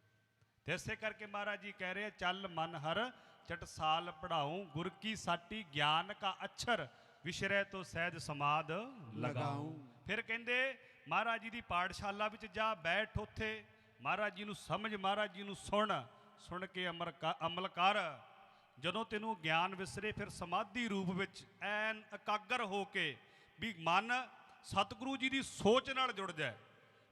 Speaker 2: ਤੇ ਇਸੇ ਕਰਕੇ ਮਹਾਰਾਜ ਜੀ ਕਹਿ ਰਹੇ ਚੱਲ ਮਨ ਹਰ ਚਟਸਾਲ ਪੜਾਉ, ਗੁਰ ਕੀ ਸਾਟੀ ਗਿਆਨ ਕਾ ਅਛਰ, ਵਿਸ਼ਰੇ ਤੋਂ ਸਹਿਜ ਸਮਾਦ ਲਗਾਉ। ਫਿਰ ਕਹਿੰਦੇ ਮਹਾਰਾਜ ਜੀ ਦੀ ਪਾਠਸ਼ਾਲਾ ਵਿੱਚ ਜਾ ਬੈਠ, ਉੱਥੇ ਮਹਾਰਾਜ ਜੀ ਨੂੰ ਸਮਝ, ਮਹਾਰਾਜ ਜੀ ਨੂੰ ਸੁਣ ਕੇ ਅਮਲ ਕਰ। ਜਦੋਂ ਤੈਨੂੰ ਗਿਆਨ ਵਿਸਰੇ ਫਿਰ ਸਮਾਧੀ ਰੂਪ ਵਿੱਚ ਐਨ ਇਕਾਗਰ ਹੋ ਕੇ ਵੀ ਮਨ ਸਤਿਗੁਰੂ ਜੀ ਦੀ ਸੋਚ ਨਾਲ ਜੁੜ ਜਾਏ,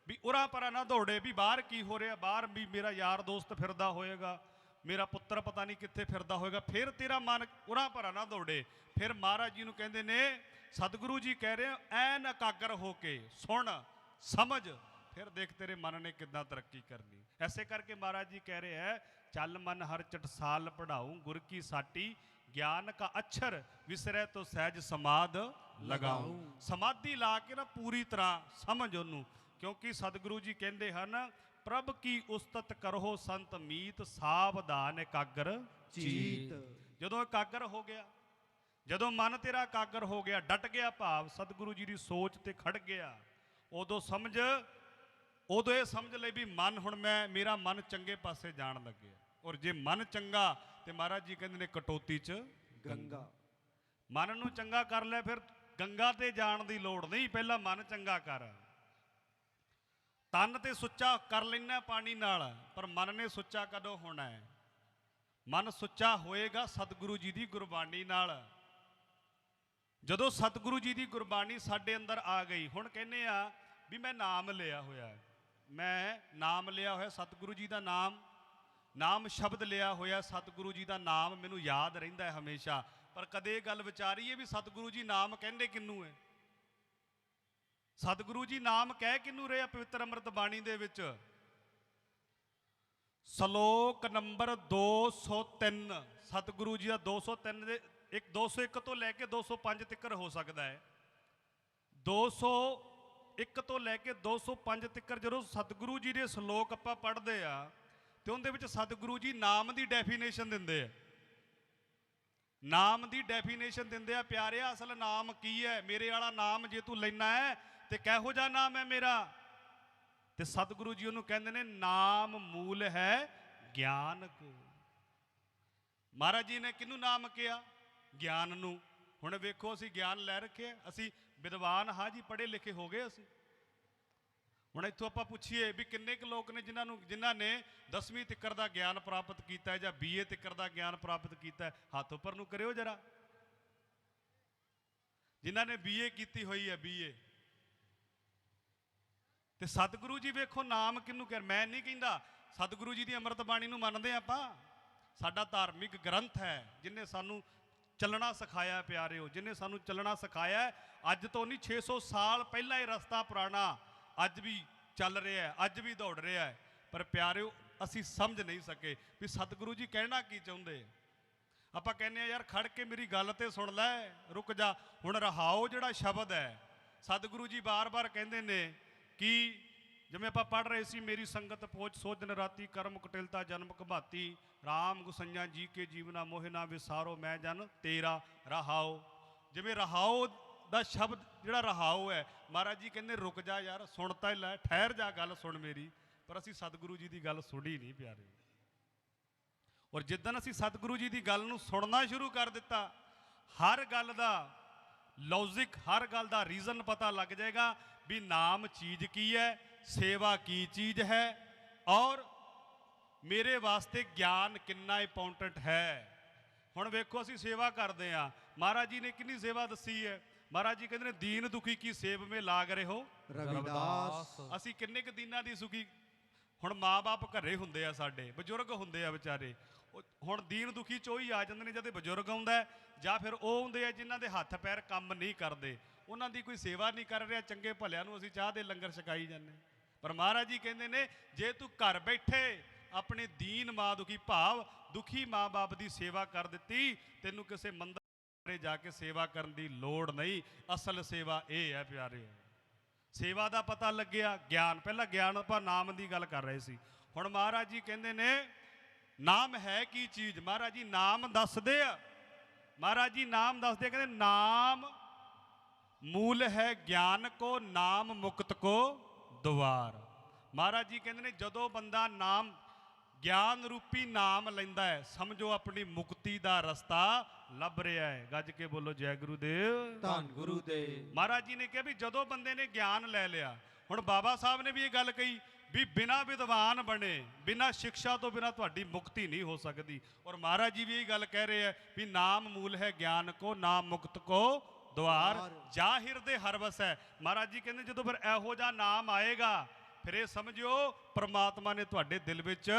Speaker 2: ਵੀ ਉਰਾਂ ਪਰਾਂ ਨਾ ਦੌੜੇ ਵੀ ਬਾਹਰ ਕੀ ਹੋ ਰਿਹਾ, ਬਾਹਰ ਵੀ ਮੇਰਾ ਯਾਰ ਦੋਸਤ ਫਿਰਦਾ ਹੋਏਗਾ, ਮੇਰਾ ਪੁੱਤਰ ਪਤਾ ਨਹੀਂ ਕਿੱਥੇ ਫਿਰਦਾ ਹੋਏਗਾ। ਫਿਰ ਤੇਰਾ ਮਨ ਉਰਾਂ ਪਰਾਂ ਨਾ ਦੌੜੇ। ਫਿਰ ਮਹਾਰਾਜ ਜੀ ਨੂੰ ਕਹਿੰਦੇ ਨੇ, ਸਤਿਗੁਰੂ ਜੀ ਕਹਿ ਰਹੇ ਐਨ ਇਕਾਗਰ ਹੋ ਕੇ ਸੁਣ ਸਮਝ, ਫਿਰ ਦੇਖ ਤੇਰੇ ਮਨ ਨੇ ਕਿੱਦਾਂ ਤਰੱਕੀ ਕਰਨੀ। ਐਸੇ ਕਰਕੇ ਮਹਾਰਾਜ ਜੀ ਕਹਿ ਰਹੇ ਹੈ ਚੱਲ ਮਨ ਹਰ ਚਟਸਾਲ ਪੜਾਉ, ਗੁਰ ਕੀ ਸਾਟੀ ਗਿਆਨ ਕਾ ਅਛਰ, ਵਿਸਰੇ ਤੋਂ ਸਹਿਜ ਸਮਾਦ ਲਗਾਉ। ਸਮਾਧੀ ਲਾ ਕੇ ਨਾ ਪੂਰੀ ਤਰ੍ਹਾਂ ਸਮਝ ਉਹਨੂੰ, ਕਿਉਂਕਿ ਸਤਿਗੁਰੂ ਜੀ ਕਹਿੰਦੇ ਹਨ ਪ੍ਰਭ ਕੀ ਉਸਤਤ ਕਰੋ ਸੰਤ ਮੀਤ, ਸਾਵਧਾਨ ਇਕਾਗਰ ਚੀਤ। ਜਦੋਂ ਇਕਾਗਰ ਹੋ ਗਿਆ, ਜਦੋਂ ਮਨ ਤੇਰਾ ਇਕਾਗਰ ਹੋ ਗਿਆ, ਡਟ ਗਿਆ, ਭਾਵ ਸਤਿਗੁਰੂ ਜੀ ਦੀ ਸੋਚ ਤੇ ਖੜ ਗਿਆ, ਉਦੋਂ ਇਹ ਸਮਝ ਲਈ ਵੀ ਮਨ ਹੁਣ ਮੇਰਾ ਮਨ ਚੰਗੇ ਪਾਸੇ ਜਾਣ ਲੱਗਿਆ। ਔਰ ਜੇ ਮਨ ਚੰਗਾ ਤੇ ਮਹਾਰਾਜ ਜੀ ਕਹਿੰਦੇ ਨੇ ਕਟੌਤੀ 'ਚ ਗੰਗਾ। ਮਨ ਨੂੰ ਚੰਗਾ ਕਰ ਲੈ, ਫਿਰ ਗੰਗਾ ਤੇ ਜਾਣ ਦੀ ਲੋੜ ਨਹੀਂ, ਪਹਿਲਾਂ ਮਨ ਚੰਗਾ ਕਰ। ਤਨ ਤੇ ਸੁੱਚਾ ਕਰ ਲੈਣਾ ਪਾਣੀ ਨਾਲ, ਪਰ ਮਨ ਨੇ ਸੁੱਚਾ ਕਦੋਂ ਹੋਣਾ ਹੈ? ਮਨ ਸੁੱਚਾ ਹੋਏਗਾ ਸਤਿਗੁਰੂ ਜੀ ਦੀ ਗੁਰਬਾਣੀ ਨਾਲ। ਜਦੋਂ ਸਤਿਗੁਰੂ ਜੀ ਦੀ ਗੁਰਬਾਣੀ ਸਾਡੇ ਅੰਦਰ ਆ ਗਈ, ਹੁਣ ਕਹਿੰਦੇ ਆ ਵੀ ਮੈਂ ਨਾਮ ਲਿਆ ਹੋਇਆ, ਮੈਂ ਨਾਮ ਲਿਆ ਹੋਇਆ ਸਤਿਗੁਰੂ ਜੀ ਦਾ ਨਾਮ ਸ਼ਬਦ ਲਿਆ ਹੋਇਆ, ਸਤਿਗੁਰੂ ਜੀ ਦਾ ਨਾਮ ਮੈਨੂੰ ਯਾਦ ਰਹਿੰਦਾ ਹੈ ਹਮੇਸ਼ਾ। ਪਰ ਕਦੇ ਇਹ ਗੱਲ ਵਿਚਾਰੀਏ ਵੀ ਸਤਿਗੁਰੂ ਜੀ ਨਾਮ ਕਹਿੰਦੇ ਕਿਹਨੂੰ ਹੈ? ਸਤਿਗੁਰੂ ਜੀ ਨਾਮ ਕਹਿ ਕਿਹਨੂੰ ਰਹੇ ਆ ਪਵਿੱਤਰ ਅੰਮ੍ਰਿਤ ਬਾਣੀ ਦੇ ਵਿੱਚ? ਸ਼ਲੋਕ ਨੰਬਰ 203 ਸਤਿਗੁਰੂ ਜੀ ਦਾ 203 ਦੇ 201 ਤੋਂ ਲੈ ਕੇ 205 ਤੱਕ ਹੋ ਸਕਦਾ ਹੈ। 201 ਤੋਂ ਲੈ ਕੇ 205 ਤੱਕ ਜਦੋਂ ਸਤਿਗੁਰੂ ਜੀ ਦੇ ਸ਼ਲੋਕ ਆਪਾਂ ਪੜ੍ਹਦੇ ਆ ਤੇ ਉਹਦੇ ਵਿੱਚ ਸਤਿਗੁਰੂ ਜੀ ਨਾਮ ਦੀ ਡੈਫੀਨੇਸ਼ਨ ਦਿੰਦੇ ਆ। ਨਾਮ ਦੀ ਡੈਫੀਨੇਸ਼ਨ ਦਿੰਦੇ ਆ, ਪਿਆਰਿਆ ਅਸਲ ਨਾਮ ਕੀ ਹੈ? ਮੇਰੇ ਵਾਲਾ ਨਾਮ ਜੇ ਤੂੰ ਲੈਣਾ ਹੈ ਤੇ ਕਿਹੋ ਜਿਹਾ ਨਾਮ ਹੈ ਮੇਰਾ? ਤੇ ਸਤਿਗੁਰੂ ਜੀ ਉਹਨੂੰ ਕਹਿੰਦੇ ਨੇ ਨਾਮ ਮੂਲ ਹੈ ਗਿਆਨ ਕੋ। ਮਹਾਰਾਜ ਜੀ ਨੇ ਕਿਹਨੂੰ ਨਾਮ ਕਿਹਾ? ਗਿਆਨ ਨੂੰ। ਹੁਣ ਵੇਖੋ ਅਸੀਂ ਗਿਆਨ ਲੈ ਰੱਖਿਆ, ਅਸੀਂ ਵਿਦਵਾਨ ਹਾਂ ਜੀ, ਪੜ੍ਹੇ ਲਿਖੇ ਹੋ ਗਏ ਅਸੀਂ। ਹੁਣ ਇੱਥੋਂ ਆਪਾਂ ਪੁੱਛੀਏ ਵੀ ਕਿੰਨੇ ਕੁ ਲੋਕ ਨੇ ਜਿਨ੍ਹਾਂ ਨੇ 10ਵੀਂ ਤੱਕਰ ਦਾ ਗਿਆਨ ਪ੍ਰਾਪਤ ਕੀਤਾ ਹੈ ਜਾਂ BA ਤੱਕਰ ਦਾ ਗਿਆਨ ਪ੍ਰਾਪਤ ਕੀਤਾ ਹੈ? ਹੱਥ ਉੱਪਰ ਨੂੰ ਕਰਿਓ ਜਰਾ। ਜਿਨ੍ਹਾਂ ਨੇ BA ਕੀਤੀ ਹੋਈ ਹੈ, BA। ਤੇ ਸਤਿਗੁਰੂ ਜੀ ਵੇਖੋ ਨਾਮ ਕਿਹਨੂੰ ਕਹਿ, ਮੈਂ ਨਹੀਂ ਕਹਿੰਦਾ, ਸਤਿਗੁਰੂ ਜੀ ਦੀ ਅੰਮ੍ਰਿਤ ਬਾਣੀ ਨੂੰ ਮੰਨਦੇ ਆਪਾਂ। ਸਾਡਾ ਧਾਰਮਿਕ ਗ੍ਰੰਥ ਹੈ ਜਿਹਨੇ ਸਾਨੂੰ ਚੱਲਣਾ ਸਿਖਾਇਆ ਪਿਆਰਿਓ, ਜਿਹਨੇ ਸਾਨੂੰ ਚੱਲਣਾ ਸਿਖਾਇਆ। ਅੱਜ ਤੋਂ ਨਹੀਂ 600 ਸਾਲ ਪਹਿਲਾਂ ਇਹ ਰਸਤਾ ਪੁਰਾਣਾ ਅੱਜ ਵੀ ਚੱਲ ਰਿਹਾ ਹੈ, ਅੱਜ ਵੀ ਦੌੜ ਰਿਹਾ ਹੈ। ਪਰ ਪਿਆਰਿਓ ਅਸੀਂ ਸਮਝ ਨਹੀਂ ਸਕੇ ਵੀ ਸਤਿਗੁਰੂ ਜੀ ਕਹਿਣਾ ਕੀ ਚਾਹੁੰਦੇ। ਆਪਾਂ ਕਹਿੰਦੇ ਆ ਯਾਰ ਖੜ ਕੇ ਮੇਰੀ ਗੱਲ ਤੇ ਸੁਣ ਲੈ, ਰੁਕ ਜਾ। ਹੁਣ ਰਹਾਓ ਜਿਹੜਾ ਸ਼ਬਦ ਹੈ, ਸਤਿਗੁਰੂ ਜੀ ਬਾਰ-ਬਾਰ ਕਹਿੰਦੇ ਨੇ ਕਿ ਜਿਵੇਂ ਆਪਾਂ ਪੜ੍ਹ ਰਹੇ ਸੀ, ਮੇਰੀ ਸੰਗਤ ਪੋਚ ਸੋ ਦਿਨ ਰਾਤੀ, ਕਰਮ ਕੁਟਿਲਤਾ ਜਨਮ ਘਬਾਤੀ, ਰਾਮ ਗੁਸਈਆਂ ਜੀ ਕੇ ਜੀਵਨਾ ਮੋਹਿ ਨਾ ਵਿਸਾਰੋ, ਮੈਂ ਜਨ ਤੇਰਾ ਰਹਾਓ। ਜਿਵੇਂ ਰਹਾਓ ਦਾ ਸ਼ਬਦ ਜਿਹੜਾ ਰਹਾਓ ਹੈ, ਮਹਾਰਾਜ ਜੀ ਕਹਿੰਦੇ ਰੁਕ ਜਾ ਯਾਰ, ਸੁਣ ਤਾਂ ਲੈ, ਠਹਿਰ ਜਾ, ਗੱਲ ਸੁਣ ਮੇਰੀ। ਪਰ ਅਸੀਂ ਸਤਿਗੁਰੂ ਜੀ ਦੀ ਗੱਲ ਸੁਣੀ ਨਹੀਂ ਪਿਆਰੇ। ਔਰ ਜਿੱਦਣ ਅਸੀਂ ਸਤਿਗੁਰੂ ਜੀ ਦੀ ਗੱਲ ਨੂੰ ਸੁਣਨਾ ਸ਼ੁਰੂ ਕਰ ਦਿੱਤਾ, ਹਰ ਗੱਲ ਦਾ ਲੌਜਿਕ, ਹਰ ਗੱਲ ਦਾ ਰੀਜ਼ਨ ਪਤਾ ਲੱਗ ਜਾਏਗਾ ਵੀ ਨਾਮ ਚੀਜ਼ ਕੀ ਹੈ, ਸੇਵਾ ਕੀ ਚੀਜ਼ ਹੈ, ਔਰ ਮੇਰੇ ਵਾਸਤੇ ਗਿਆਨ ਕਿੰਨਾ ਇੰਪੋਰਟੈਂਟ ਹੈ। ਹੁਣ ਵੇਖੋ ਅਸੀਂ ਸੇਵਾ ਕਰਦੇ ਹਾਂ, ਮਹਾਰਾਜ ਜੀ ਨੇ ਕਿੰਨੀ ਸੇਵਾ ਦੱਸੀ ਹੈ। ਮਹਾਰਾਜ ਜੀ ਕਹਿੰਦੇ ਨੇ ਦੀਨ ਦੁਖੀ ਕੀ ਸੇਵ ਮੇ ਲਾਗ ਰਹੋ
Speaker 5: ਰਵਿਦਾਸ।
Speaker 2: ਅਸੀਂ ਕਿੰਨੇ ਕੁ ਦੀਨਾਂ ਦੀ ਸੁਖੀ ਹੁਣ ਮਾਂ-ਬਾਪ ਘਰੇ ਹੁੰਦੇ ਆ, ਸਾਡੇ ਬਜ਼ੁਰਗ ਹੁੰਦੇ ਆ ਵਿਚਾਰੇ, ਹੁਣ ਦੀਨ ਦੁਖੀ ਚ ਉਹੀ ਆ ਜਾਂਦੇ ਨੇ ਜਦ ਬਜ਼ੁਰਗ ਆਉਂਦਾ, ਜਾਂ ਫਿਰ ਉਹ ਹੁੰਦੇ ਆ ਜਿਨ੍ਹਾਂ ਦੇ ਹੱਥ ਪੈਰ ਕੰਮ ਨਹੀਂ ਕਰਦੇ, ਉਹਨਾਂ ਦੀ ਕੋਈ ਸੇਵਾ ਨਹੀਂ ਕਰ ਰਿਹਾ, ਚੰਗੇ ਭਲਿਆਂ ਨੂੰ ਅਸੀਂ ਚਾਹ ਦੇ ਲੰਗਰ ਛਕਾਈ ਜਾਂਦੇ। ਪਰ ਮਹਾਰਾਜ ਜੀ ਕਹਿੰਦੇ ਨੇ ਜੇ ਤੂੰ ਘਰ ਬੈਠੇ ਆਪਣੇ ਦੀਨ ਮਾਂ ਦੁਖੀ ਭਾਵ ਦੁਖੀ ਮਾਂ-ਬਾਪ ਦੀ ਸੇਵਾ ਕਰ ਦਿੱਤੀ, ਤੈਨੂੰ ਕਿਸੇ ਮੰਦਰ ਜਾ ਕੇ ਸੇਵਾ ਕਰਨ ਦੀ ਲੋੜ ਨਹੀਂ। ਅਸਲ ਸੇਵਾ ਇਹ ਹੈ ਪਿਆਰੇ, ਸੇਵਾ ਦਾ ਪਤਾ ਲੱਗਿਆ ਗਿਆਨ। ਪਹਿਲਾਂ ਗਿਆਨ ਆਪਾਂ ਨਾਮ ਦੀ ਗੱਲ ਕਰ ਰਹੇ ਸੀ, ਹੁਣ ਮਹਾਰਾਜ ਜੀ ਕਹਿੰਦੇ ਨੇ ਨਾਮ ਹੈ ਕੀ ਚੀਜ਼। ਮਹਾਰਾਜ ਜੀ ਨਾਮ ਦੱਸਦੇ ਆ, ਮਹਾਰਾਜ ਜੀ ਨਾਮ ਦੱਸਦੇ, ਕਹਿੰਦੇ ਨਾਮ ਮੂਲ ਹੈ ਗਿਆਨ ਕੋ, ਨਾਮ ਮੁਕਤ ਕੋ ਦੁਆਰ। ਮਹਾਰਾਜ ਜੀ ਕਹਿੰਦੇ ਨੇ ਜਦੋਂ ਬੰਦਾ ਨਾਮ ਗਿਆਨ ਰੂਪੀ ਨਾਮ ਲੈਂਦਾ ਹੈ, ਸਮਝੋ ਆਪਣੀ ਮੁਕਤੀ ਦਾ ਰਸਤਾ ਲੱਭ ਰਿਹਾ ਹੈ। ਗੱਜ ਕੇ ਬੋਲੋ ਜੈ ਗੁਰੂਦੇਵ,
Speaker 5: ਧੰਨ ਗੁਰੂਦੇਵ।
Speaker 2: ਮਹਾਰਾਜ ਜੀ ਨੇ ਕਿਹਾ ਵੀ ਜਦੋਂ ਬੰਦੇ ਨੇ ਗਿਆਨ ਲੈ ਲਿਆ, ਹੁਣ ਬਾਬਾ ਸਾਹਿਬ ਨੇ ਵੀ ਇਹ ਗੱਲ ਕਹੀ ਵੀ ਬਿਨਾਂ ਵਿਦਵਾਨ ਬਣੇ, ਬਿਨਾਂ ਸਿੱਖਿਆ ਤੋਂ ਬਿਨਾਂ ਤੁਹਾਡੀ ਮੁਕਤੀ ਨਹੀਂ ਹੋ ਸਕਦੀ। ਔਰ ਮਹਾਰਾਜ ਜੀ ਵੀ ਇਹ ਗੱਲ ਕਹਿ ਰਹੇ ਹੈ ਵੀ ਨਾਮ ਮੂਲ ਹੈ ਗਿਆਨ ਕੋ, ਨਾਮ ਮੁਕਤ ਕੋ ਦੁਆਰ, ਜਾ ਹਿਰਦੇ ਹਰ ਵਸੈ। ਮਹਾਰਾਜ ਜੀ ਕਹਿੰਦੇ ਜਦੋਂ ਫਿਰ ਇਹੋ ਜਿਹਾ ਨਾਮ ਆਏਗਾ, ਫਿਰ ਇਹ ਸਮਝਿਓ ਪ੍ਰਮਾਤਮਾ ਨੇ ਤੁਹਾਡੇ ਦਿਲ ਵਿੱਚ,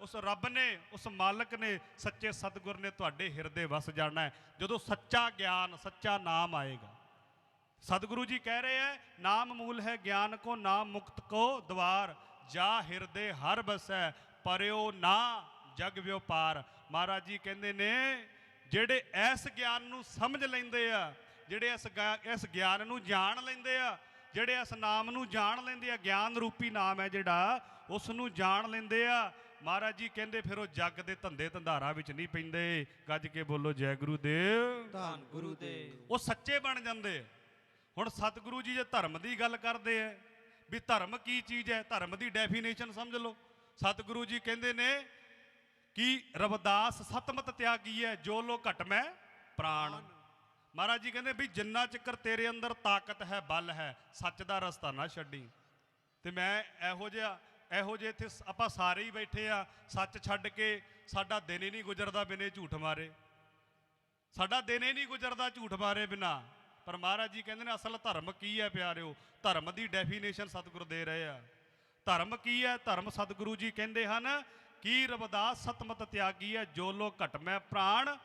Speaker 2: ਉਸ ਰੱਬ ਨੇ, ਉਸ ਮਾਲਕ ਨੇ, ਸੱਚੇ ਸਤਿਗੁਰ ਨੇ ਤੁਹਾਡੇ ਹਿਰਦੇ ਵਸ ਜਾਣਾ ਹੈ ਜਦੋਂ ਸੱਚਾ ਗਿਆਨ, ਸੱਚਾ ਨਾਮ ਆਏਗਾ। ਸਤਿਗੁਰੂ ਜੀ ਕਹਿ ਰਹੇ ਹੈ ਨਾਮ ਮੂਲ ਹੈ ਗਿਆਨ ਕੋ, ਨਾਮ ਮੁਕਤ ਕੋ ਦਵਾਰ, ਜਾ ਹਿਰਦੇ ਹਰ ਬਸੈ, ਪਰਿਓ ਨਾ ਜਗ ਵਿਉਪਾਰ। ਮਹਾਰਾਜ ਜੀ ਕਹਿੰਦੇ ਨੇ ਜਿਹੜੇ ਇਸ ਗਿਆਨ ਨੂੰ ਸਮਝ ਲੈਂਦੇ ਆ, ਜਿਹੜੇ ਇਸ ਗਿਆਨ ਨੂੰ ਜਾਣ ਲੈਂਦੇ ਆ, ਜਿਹੜੇ ਇਸ ਨਾਮ ਨੂੰ ਜਾਣ ਲੈਂਦੇ ਆ, ਗਿਆਨ ਰੂਪੀ ਨਾਮ ਹੈ ਜਿਹੜਾ, ਉਸ ਨੂੰ ਜਾਣ ਲੈਂਦੇ ਆ, ਮਹਾਰਾਜ ਜੀ ਕਹਿੰਦੇ ਫਿਰ ਉਹ ਜੱਗ ਦੇ ਧੰਦੇ ਧੰਦਾਰਾਂ ਵਿੱਚ ਨਹੀਂ ਪੈਂਦੇ। ਗੱਜ ਕੇ ਬੋਲੋ ਜੈ ਗੁਰੂਦੇਵ,
Speaker 5: ਧੰਨ ਗੁਰੂਦੇਵ।
Speaker 2: ਉਹ ਸੱਚੇ ਬਣ ਜਾਂਦੇ। ਹੁਣ ਸਤਿਗੁਰੂ ਜੀ ਜੇ ਧਰਮ ਦੀ ਗੱਲ ਕਰਦੇ ਹੈ ਵੀ ਧਰਮ ਕੀ ਚੀਜ਼ ਹੈ, ਧਰਮ ਦੀ ਡੈਫੀਨੇਸ਼ਨ ਸਮਝ ਲਓ। ਸਤਿਗੁਰੂ ਜੀ ਕਹਿੰਦੇ ਨੇ ਕਿ ਰਵਿਦਾਸ ਸਤਮਤ ਤਿਆਗੀ ਹੈ, ਜੋ ਲੋ ਘਟ ਮੈਂ ਪ੍ਰਾਣ। ਮਹਾਰਾਜ ਜੀ ਕਹਿੰਦੇ ਵੀ ਜਿੰਨਾ ਚਿਕਰ ਤੇਰੇ ਅੰਦਰ ਤਾਕਤ ਹੈ, ਬਲ ਹੈ, ਸੱਚ ਦਾ ਰਸਤਾ ਨਾ ਛੱਡੀ। ਤੇ ਮੈਂ ਇਹੋ ਜਿਹੇ ਇੱਥੇ ਆਪਾਂ ਸਾਰੇ ਹੀ ਬੈਠੇ ਆ, ਸੱਚ ਛੱਡ ਕੇ ਸਾਡਾ ਦਿਨ ਹੀ ਨਹੀਂ ਗੁਜ਼ਰਦਾ ਬਿਨੇ ਝੂਠ ਮਾਰੇ, ਸਾਡਾ ਦਿਨ ਹੀ ਨਹੀਂ ਗੁਜ਼ਰਦਾ ਝੂਠ ਮਾਰੇ ਬਿਨਾ। ਪਰ ਮਹਾਰਾਜ ਜੀ ਕਹਿੰਦੇ ਨੇ ਅਸਲ ਧਰਮ ਕੀ ਹੈ ਪਿਆਰਿਓ, ਧਰਮ ਦੀ ਡੈਫੀਨੇਸ਼ਨ ਸਤਿਗੁਰੂ ਦੇ ਰਹੇ ਆ। ਧਰਮ ਕੀ ਹੈ? ਧਰਮ ਸਤਿਗੁਰੂ ਜੀ ਕਹਿੰਦੇ ਹਨ ਕਿ ਰਵਿਦਾਸ ਸਤਮਤ ਤਿਆਗੀ ਹੈ, ਜੋ ਲੋ ਘਟ ਮੈਂ ਪ੍ਰਾਣ,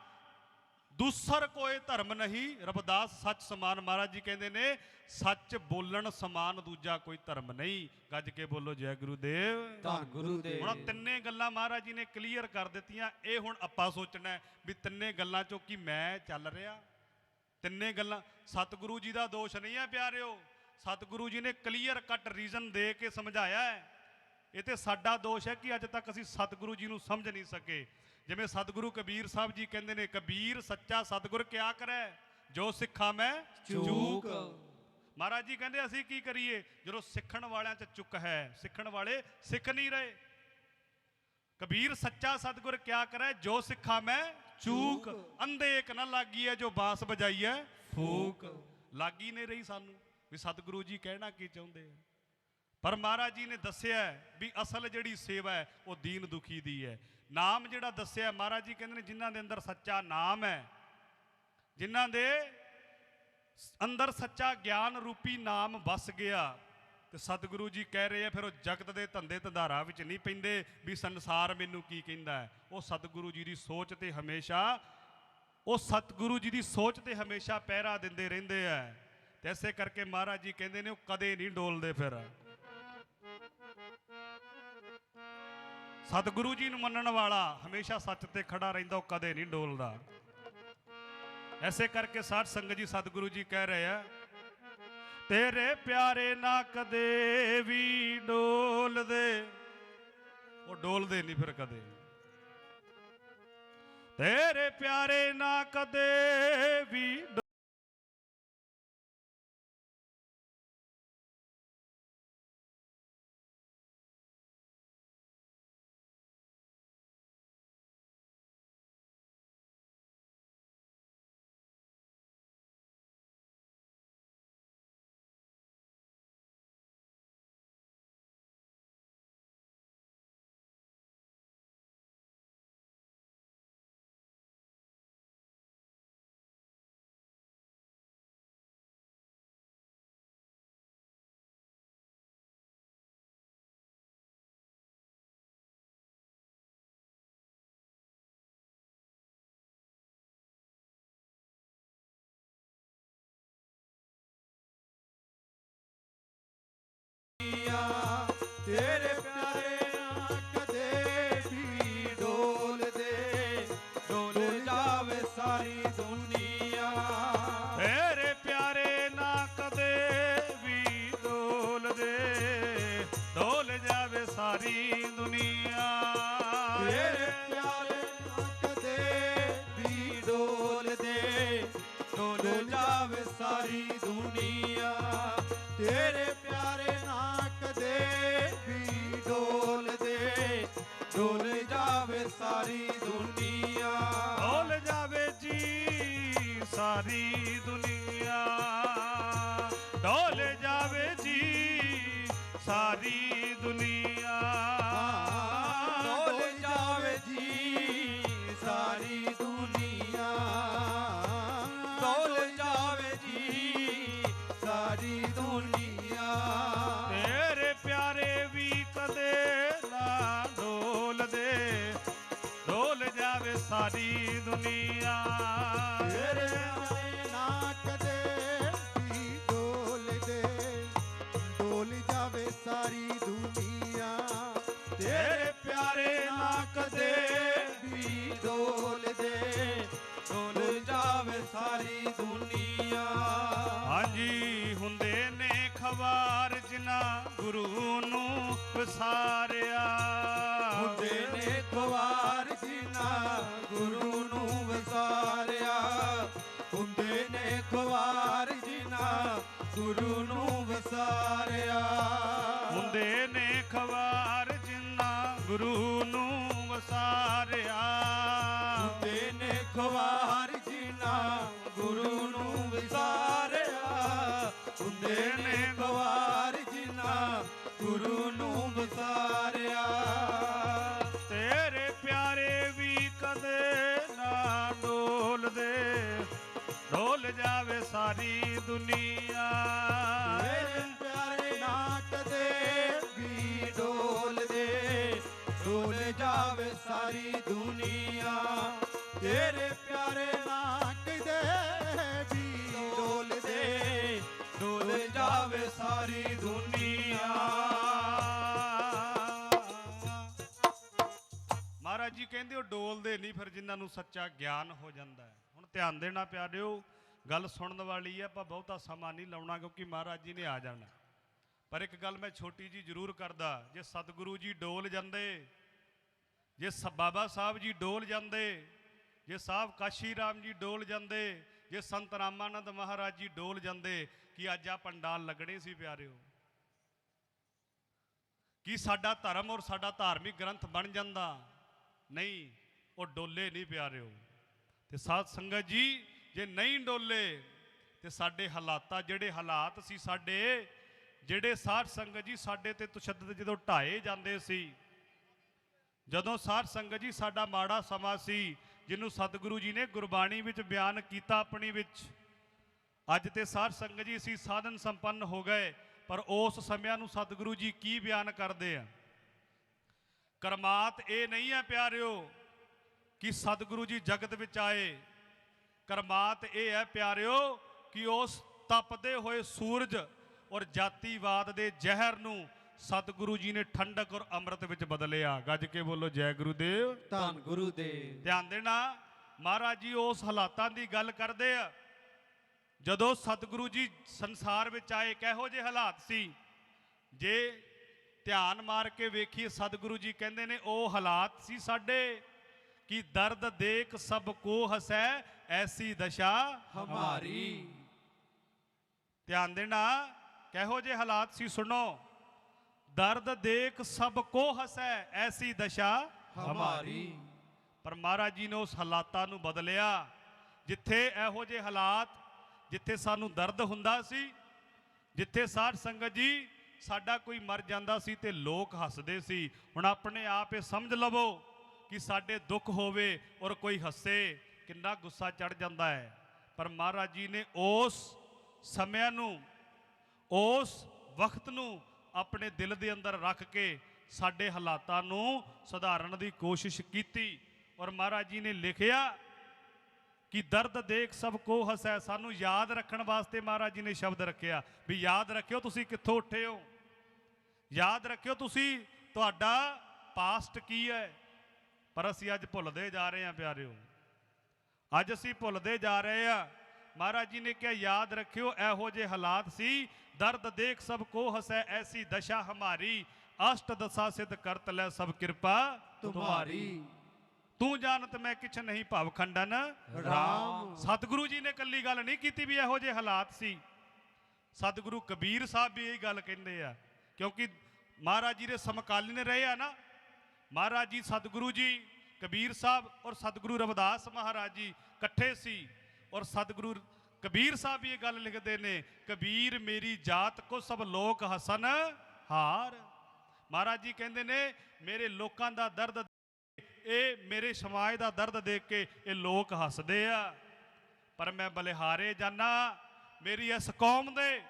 Speaker 2: ਦੂਸਰ ਕੋਈ ਧਰਮ ਨਹੀਂ, ਰਵਿਦਾਸ ਸੱਚ ਸਮਾਨ। ਮਹਾਰਾਜ ਜੀ ਕਹਿੰਦੇ ਨੇ ਸੱਚ ਬੋਲਣ ਸਮਾਨ ਦੂਜਾ ਕੋਈ ਧਰਮ ਨਹੀਂ। ਗੱਜ ਕੇ ਬੋਲੋ ਜੈ ਗੁਰੂਦੇਵ,
Speaker 5: ਧੰਨ ਗੁਰੂਦੇਵ।
Speaker 2: ਹੁਣ ਤਿੰਨੇ ਗੱਲਾਂ ਮਹਾਰਾਜ ਜੀ ਨੇ ਕਲੀਅਰ ਕਰ ਦਿੱਤੀਆਂ। ਇਹ ਹੁਣ ਆਪਾਂ ਸੋਚਣਾ ਵੀ ਤਿੰਨੇ ਗੱਲਾਂ ਚੋਂ ਕੀ ਮੈਂ ਚੱਲ ਰਿਹਾ? ਤਿੰਨੇ ਗੱਲਾਂ ਸਤਿਗੁਰੂ ਜੀ ਦਾ ਦੋਸ਼ ਨਹੀਂ ਹੈ ਪਿਆਰਿਓ, ਸਤਿਗੁਰੂ ਜੀ ਨੇ ਕਲੀਅਰ ਕੱਟ ਰੀਜ਼ਨ ਦੇ ਕੇ ਸਮਝਾਇਆ ਹੈ। ਇਹ ਤੇ ਸਾਡਾ ਦੋਸ਼ ਹੈ ਕਿ ਅੱਜ ਤੱਕ ਅਸੀਂ ਸਤਿਗੁਰੂ ਜੀ ਨੂੰ ਸਮਝ ਨਹੀਂ ਸਕੇ। ਜਿਵੇਂ ਸਤਿਗੁਰੂ ਕਬੀਰ ਸਾਹਿਬ ਜੀ ਕਹਿੰਦੇ ਨੇ, ਕਬੀਰ ਸੱਚਾ ਸਤਿਗੁਰ ਕਿਆ ਕਰੈ, ਜੋ ਸਿੱਖਾਂ ਮੈਂ ਚੂਕ। ਮਹਾਰਾਜ ਜੀ ਕਹਿੰਦੇ ਅਸੀਂ ਕੀ ਕਰੀਏ ਜਦੋਂ ਸਿੱਖਣ ਵਾਲਿਆਂ 'ਚ ਚੁੱਕ ਹੈ, ਸਿੱਖਣ ਵਾਲੇ ਸਿੱਖ ਨਹੀਂ ਰਹੇ। ਕਬੀਰ ਸੱਚਾ ਸਤਿਗੁਰ ਕਿਆ ਕਰੈ, ਜੋ ਸਿੱਖਾਂ ਮੈਂ ਚੂਕ। ਅੰਧੇ ਇੱਕ ਨਾ ਲਾਗੀ ਹੈ, ਜੋ ਬਾਂਸ ਵਜਾਈ ਹੈ ਫੂਕ। ਲਾਗੀ ਨਹੀਂ ਰਹੀ ਸਾਨੂੰ ਵੀ ਸਤਿਗੁਰੂ ਜੀ ਕਹਿਣਾ ਕੀ ਚਾਹੁੰਦੇ ਆ। ਪਰ ਮਹਾਰਾਜ ਜੀ ਨੇ ਦੱਸਿਆ ਵੀ ਅਸਲ ਜਿਹੜੀ ਸੇਵਾ ਹੈ ਉਹ ਦੀਨ ਦੁਖੀ ਦੀ ਹੈ। ਨਾਮ ਜਿਹੜਾ ਦੱਸਿਆ ਮਹਾਰਾਜ ਜੀ ਕਹਿੰਦੇ ਨੇ ਜਿਨ੍ਹਾਂ ਦੇ ਅੰਦਰ ਸੱਚਾ ਨਾਮ ਹੈ, ਜਿਨ੍ਹਾਂ ਦੇ ਅੰਦਰ ਸੱਚਾ ਗਿਆਨ ਰੂਪੀ ਨਾਮ ਵਸ ਗਿਆ, ਤੇ ਸਤਿਗੁਰੂ ਜੀ ਕਹਿ ਰਹੇ ਆ ਫਿਰ ਉਹ ਜਗਤ ਦੇ ਧੰਦੇ ਧੰਦਾਰਾਂ ਵਿੱਚ ਨਹੀਂ ਪੈਂਦੇ ਵੀ ਸੰਸਾਰ ਮੈਨੂੰ ਕੀ ਕਹਿੰਦਾ ਹੈ। ਉਹ ਸਤਿਗੁਰੂ ਜੀ ਦੀ ਸੋਚ ਤੇ ਹਮੇਸ਼ਾ, ਉਹ ਸਤਿਗੁਰੂ ਜੀ ਦੀ ਸੋਚ ਤੇ ਹਮੇਸ਼ਾ ਪਹਿਰਾ ਦਿੰਦੇ ਰਹਿੰਦੇ ਆ। ਤੇ ਇਸੇ ਕਰਕੇ ਮਹਾਰਾਜ ਜੀ ਕਹਿੰਦੇ ਨੇ ਉਹ ਕਦੇ ਨਹੀਂ ਡੋਲਦੇ। ਫਿਰ ਸਤਿਗੁਰੂ ਜੀ ਨੂੰ ਮੰਨਣ ਵਾਲਾ ਹਮੇਸ਼ਾ ਸੱਚ ਤੇ ਖੜਾ ਰਹਿੰਦਾ, ਉਹ ਕਦੇ ਨਹੀਂ ਡੋਲਦਾ। ਐਸੇ ਕਰਕੇ ਸਾਧ ਸੰਗਤ ਜੀ ਸਤਿਗੁਰੂ ਜੀ ਕਹਿ ਰਹੇ ਆ, ਤੇਰੇ ਪਿਆਰੇ ਨਾ ਕਦੇ ਵੀ ਡੋਲਦੇ। ਉਹ ਡੋਲਦੇ ਨਹੀਂ ਫਿਰ ਕਦੇ। ਤੇਰੇ ਪਿਆਰੇ ਨਾ ਕਦੇ ਵੀ ਸਾਰੀ ਦੁਨੀਆ।
Speaker 5: ਡੋਲ ਜਾਵੇ ਜੀ ਸਾਰੀ ਦੁਨੀਆ, ਡੋਲ ਜਾਵੇ ਜੀ ਸਾਰੀ ਦੁਨੀਆ।
Speaker 2: ਤੇਰੇ ਪਿਆਰੇ ਵੀ ਕਦੇ ਨਾ ਡੋਲਦੇ, ਡੋਲ ਜਾਵੇ ਸਾਰੀ ਦੁਨੀਆ।
Speaker 5: ਤੇਰੇ ਪਿਆਰੇ ਨਾ ਕਦੇ ਵੀ ਡੋਲਦੇ, ਡੋਲ ਜਾਵੇ ਸਾਰੀ ਦੁਨੀਆ। ਤੇਰੇ ਪਿਆਰੇ ਨਾ ਕਦੇ ਵੀ ਡੋਲਦੇ, ਡੋਲ ਜਾਵੇ ਸਾਰੀ ਦੁਨੀਆ।
Speaker 2: ਹਾਂਜੀ ਹੁੰਦੇ ਨੇ ਖਵਾਰ ਜਿਨ੍ਹਾਂ ਗੁਰੂ ਨੂੰ ਵਿਸਾਰਿਆ,
Speaker 5: ਹੁੰਦੇ ਨੇ ਖਵਾਰ ਜਿਨ੍ਹਾਂ ਗੁਰੂ ਨੂੰ ਵਿਸਾਰਿਆ, ਹੁੰਦੇ ਨੇ ਖਵਾਰ ਜਿਨ੍ਹਾਂ ਗੁਰੂ ਨੂੰ ਵਿਸਾਰਿਆ।
Speaker 2: ਹੁੰਦੇ ਨੇ ਖਵਾਰ ਜਿਨ੍ਹਾਂ ਗੁਰੂ ਨੂੰ ਵਿਸਾਰਿਆ।
Speaker 5: ਹੁੰਦੇ ਨੇ ਖਵਾਰ ਜਿਨ੍ਹਾਂ ਗੁਰੂ ਨੂੰ ਵਿਸਾਰਿਆ, ਹੁੰਦੇ ਨੇ ਖਵਾਰ ਜਿਨ੍ਹਾਂ ਗੁਰੂ ਨੂੰ ਵਿਸਾਰਿਆ।
Speaker 2: ਤੇਰੇ ਪਿਆਰੇ ਵੀ ਕਦੇ ਨਾ ਡੋਲਦੇ, ਡੋਲ ਜਾਵੇ ਸਾਰੀ ਦੁਨੀਆ।
Speaker 5: ਮੇਰੇ ਪਿਆਰੇ ਨਾ ਕਦੇ ਵੀ ਡੋਲਦੇ, ਡੋਲ ਜਾਵੇ ਸਾਰੀ ਦੁਨੀਆ। ਤੇਰੇ ਪਿਆਰੇ ਨਾ ਕਦੇ ਵੀ ਡੋਲਦੇ, ਡੋਲ ਜਾਵੇ ਸਾਰੀ ਦੁਨੀਆ।
Speaker 2: ਮਹਾਰਾਜ ਜੀ ਕਹਿੰਦੇ ਉਹ ਡੋਲਦੇ ਨਹੀਂ ਫਿਰ ਜਿਨ੍ਹਾਂ ਨੂੰ ਸੱਚਾ ਗਿਆਨ ਹੋ ਜਾਂਦਾ ਹੈ। ਹੁਣ ਧਿਆਨ ਦੇਣਾ ਪਿਆਰਿਓ, ਗੱਲ ਸੁਣਨ ਵਾਲੀ ਹੈ, ਆਪਾਂ ਬਹੁਤਾ ਸਮਾਂ ਨਹੀਂ ਲਾਉਣਾ ਕਿਉਂਕਿ ਮਹਾਰਾਜ ਜੀ ਨੇ ਆ ਜਾਣਾ। ਪਰ ਇੱਕ ਗੱਲ ਮੈਂ ਛੋਟੀ ਜੀ ਜ਼ਰੂਰ ਕਰਦਾ, ਜੇ ਸਤਿਗੁਰੂ ਜੀ ਡੋਲ ਜਾਂਦੇ, ਜੇ ਬਾਬਾ ਸਾਹਿਬ ਜੀ ਡੋਲ ਜਾਂਦੇ, ਜੇ ਸਾਹਿਬ ਕਾਸ਼ੀ ਰਾਮ ਜੀ ਡੋਲ ਜਾਂਦੇ, ਜੇ ਸੰਤ ਰਾਮਾਨੰਦ ਮਹਾਰਾਜ ਜੀ ਡੋਲ ਜਾਂਦੇ, ਕਿ ਅੱਜ ਆ ਪੰਡਾਲ ਲੱਗਣੇ ਸੀ ਪਿਆਰਿਓ? ਕੀ ਸਾਡਾ ਧਰਮ ਔਰ ਸਾਡਾ ਧਾਰਮਿਕ ਗ੍ਰੰਥ ਬਣ ਜਾਂਦਾ? ਨਹੀਂ, ਉਹ ਡੋਲੇ ਨਹੀਂ ਪਿਆਰਿਓ। ਤੇ ਸਾਧ ਸੰਗਤ ਜੀ ਜੇ ਨਹੀਂ ਡੋਲੇ ਤੇ ਸਾਡੇ ਹਾਲਾਤਾਂ, ਜਿਹੜੇ ਹਾਲਾਤ ਸੀ ਸਾਡੇ, ਜਿਹੜੇ ਸਾਧ ਸੰਗਤ ਜੀ ਸਾਡੇ ਤੇ ਤਸ਼ੱਦਦ ਜਦੋਂ ਢਾਏ ਜਾਂਦੇ ਸੀ, ਜਦੋਂ ਸਾਧ ਸੰਗਤ ਜੀ ਸਾਡਾ ਮਾੜਾ ਸਮਾਂ ਸੀ, ਜਿਹਨੂੰ ਸਤਿਗੁਰੂ ਜੀ ਨੇ ਗੁਰਬਾਣੀ ਵਿੱਚ ਬਿਆਨ ਕੀਤਾ ਆਪਣੀ ਵਿੱਚ। ਅੱਜ ਤੇ ਸਾਧ ਸੰਗਤ ਜੀ ਅਸੀਂ ਸਾਧਨ ਸੰਪੰਨ ਹੋ ਗਏ, ਪਰ ਉਸ ਸਮਿਆਂ ਨੂੰ ਸਤਿਗੁਰੂ ਜੀ ਕੀ ਬਿਆਨ ਕਰਦੇ ਆ? ਕਰਮਾਤ ਇਹ ਨਹੀਂ ਹੈ ਪਿਆਰਿਓ ਕਿ ਸਤਿਗੁਰੂ ਜੀ ਜਗਤ ਵਿੱਚ ਆਏ। ਕਰਮਾਤ ਇਹ ਹੈ ਪਿਆਰਿਓ ਕਿ ਉਸ ਤਪਦੇ ਹੋਏ ਸੂਰਜ ਔਰ ਜਾਤੀਵਾਦ ਦੇ ਜ਼ਹਿਰ ਨੂੰ ਸਤਿਗੁਰੂ ਜੀ ਨੇ ਠੰਡਕ ਔਰ ਅੰਮ੍ਰਿਤ ਵਿੱਚ ਬਦਲਿਆ। ਗੱਜ ਕੇ ਬੋਲੋ ਜੈ ਗੁਰੂਦੇਵ।
Speaker 5: ਧੰਨ ਗੁਰੂਦੇਵ।
Speaker 2: ਧਿਆਨ ਦੇਣਾ, ਮਹਾਰਾਜ ਜੀ ਉਸ ਹਾਲਾਤਾਂ ਦੀ ਗੱਲ ਕਰਦੇ ਆ ਜਦੋਂ ਸਤਿਗੁਰੂ ਜੀ ਸੰਸਾਰ ਵਿੱਚ ਆਏ। ਕਿਹੋ ਜਿਹੇ ਹਾਲਾਤ ਸੀ? ਜੇ ਧਿਆਨ ਮਾਰ ਕੇ ਵੇਖੀਏ, ਸਤਿਗੁਰੂ ਜੀ ਕਹਿੰਦੇ ਨੇ ਉਹ ਹਾਲਾਤ ਸੀ ਸਾਡੇ ਕਿ ਦਰਦ ਦੇਖ ਸਭ ਕੋ ਹਸੈ ਐਸੀ ਦਸ਼ਾ
Speaker 5: ਹਮਾਰੀ।
Speaker 2: ਧਿਆਨ ਦੇਣਾ, ਕਿਹੋ ਜਿਹੇ ਹਾਲਾਤ ਸੀ? ਸੁਣੋ, ਦਰਦ ਦੇਖ ਸਭ ਕੋ ਹਸੈ ਐਸੀ ਦਸ਼ਾ
Speaker 5: ਹਮਾਰੀ।
Speaker 2: ਪਰ ਮਹਾਰਾਜ ਜੀ ਨੇ ਉਸ ਹਾਲਾਤਾਂ ਨੂੰ ਬਦਲਿਆ। ਜਿੱਥੇ ਇਹੋ ਜਿਹੇ ਹਾਲਾਤ, ਜਿੱਥੇ ਸਾਨੂੰ ਦਰਦ ਹੁੰਦਾ ਸੀ, ਜਿੱਥੇ ਸਾਧ ਸੰਗਤ ਜੀ ਸਾਡਾ ਕੋਈ ਮਰ ਜਾਂਦਾ ਸੀ ਤੇ ਲੋਕ ਹੱਸਦੇ ਸੀ, ਹੁਣ ਆਪਣੇ ਆਪ ਇਹ ਸਮਝ ਲਵੋ ਕਿ ਸਾਡੇ ਦੁੱਖ ਹੋਵੇ ਔਰ ਕੋਈ ਹੱਸੇ, ਕਿੰਨਾ ਗੁੱਸਾ ਚੜ ਜਾਂਦਾ ਹੈ। ਪਰ ਮਹਾਰਾਜ ਜੀ ਨੇ ਉਸ ਸਮਿਆਂ ਨੂੰ, ਉਸ ਵਕਤ ਨੂੰ ਆਪਣੇ ਦਿਲ ਦੇ ਅੰਦਰ ਰੱਖ ਕੇ ਸਾਡੇ ਹਾਲਾਤਾਂ ਨੂੰ ਸੁਧਾਰਨ ਦੀ ਕੋਸ਼ਿਸ਼ ਕੀਤੀ। ਔਰ ਮਹਾਰਾਜ ਜੀ ਨੇ ਲਿਖਿਆ ਕਿ ਦਰਦ ਦੇਖ ਸਭ ਕੋ ਹਸੈ। ਸਾਨੂੰ ਯਾਦ ਰੱਖਣ ਵਾਸਤੇ ਮਹਾਰਾਜ ਜੀ ਨੇ ਸ਼ਬਦ ਰੱਖਿਆ ਵੀ ਯਾਦ ਰੱਖਿਓ ਤੁਸੀਂ ਕਿੱਥੋਂ ਉੱਠੇ ਹੋ, ਯਾਦ ਰੱਖਿਓ ਤੁਸੀਂ ਤੁਹਾਡਾ ਪਾਸਟ ਕੀ ਹੈ। ਪਰ ਅਸੀਂ ਅੱਜ ਭੁੱਲਦੇ ਜਾ ਰਹੇ ਹਾਂ ਪਿਆਰਿਓ, ਅੱਜ ਅਸੀਂ ਭੁੱਲਦੇ ਜਾ ਰਹੇ ਹਾਂ। ਮਹਾਰਾਜ ਜੀ ਨੇ ਕਿਹਾ ਯਾਦ ਰੱਖਿਓ ਇਹੋ ਜਿਹੇ ਹਾਲਾਤ ਸੀ। ਦਰਦ ਦੇਖ ਸਭ ਕੋ ਹਸੈ ਐਸੀ ਦਸ਼ਾ ਹਮਾਰੀ, ਅਸ਼ਟ ਦਸ਼ਾ ਸਿਧ ਕਰਤ ਲੈ ਸਭ ਕਿਰਪਾ
Speaker 5: ਤੁਮਾਰੀ।
Speaker 2: ਤੂੰ ਜਾਣਤ ਮੈਂ ਕਿਛ ਨਹੀਂ ਭਵ ਖੰਡਨ
Speaker 5: ਰਾਮ।
Speaker 2: ਸਤਿਗੁਰੂ ਜੀ ਨੇ ਕੱਲੀ ਗੱਲ ਨਹੀਂ ਕੀਤੀ ਵੀ ਇਹੋ ਜਿਹੇ ਹਾਲਾਤ ਸੀ। ਸਤਿਗੁਰੂ ਕਬੀਰ ਸਾਹਿਬ ਵੀ ਇਹ ਗੱਲ ਕਹਿੰਦੇ ਆ, ਕਿਉਂਕਿ ਮਹਾਰਾਜ ਜੀ ਦੇ ਸਮਕਾਲੀਨ ਰਹੇ ਆ ਨਾ। ਮਹਾਰਾਜ ਜੀ, ਸਤਿਗੁਰੂ ਜੀ, ਕਬੀਰ ਸਾਹਿਬ ਔਰ ਸਤਿਗੁਰੂ ਰਵਿਦਾਸ ਮਹਾਰਾਜ ਜੀ ਇਕੱਠੇ ਸੀ। ਔਰ ਸਤਿਗੁਰੂ ਕਬੀਰ ਸਾਹਿਬ ਵੀ ਇਹ ਗੱਲ ਲਿਖਦੇ ਨੇ, ਕਬੀਰ ਮੇਰੀ ਜਾਤ ਕੋ ਸਭ ਲੋਕ ਹਸਨ ਹਾਰ। ਮਹਾਰਾਜ ਜੀ ਕਹਿੰਦੇ ਨੇ ਮੇਰੇ ਲੋਕਾਂ ਦਾ ਦਰਦ, ਇਹ ਮੇਰੇ ਸਮਾਜ ਦਾ ਦਰਦ ਦੇਖ ਕੇ ਇਹ ਲੋਕ ਹੱਸਦੇ ਆ, ਪਰ ਮੈਂ ਬਲਿਹਾਰੇ ਜਾਨਾ ਮੇਰੀ ਇਸ ਕੌਮ ਦੇ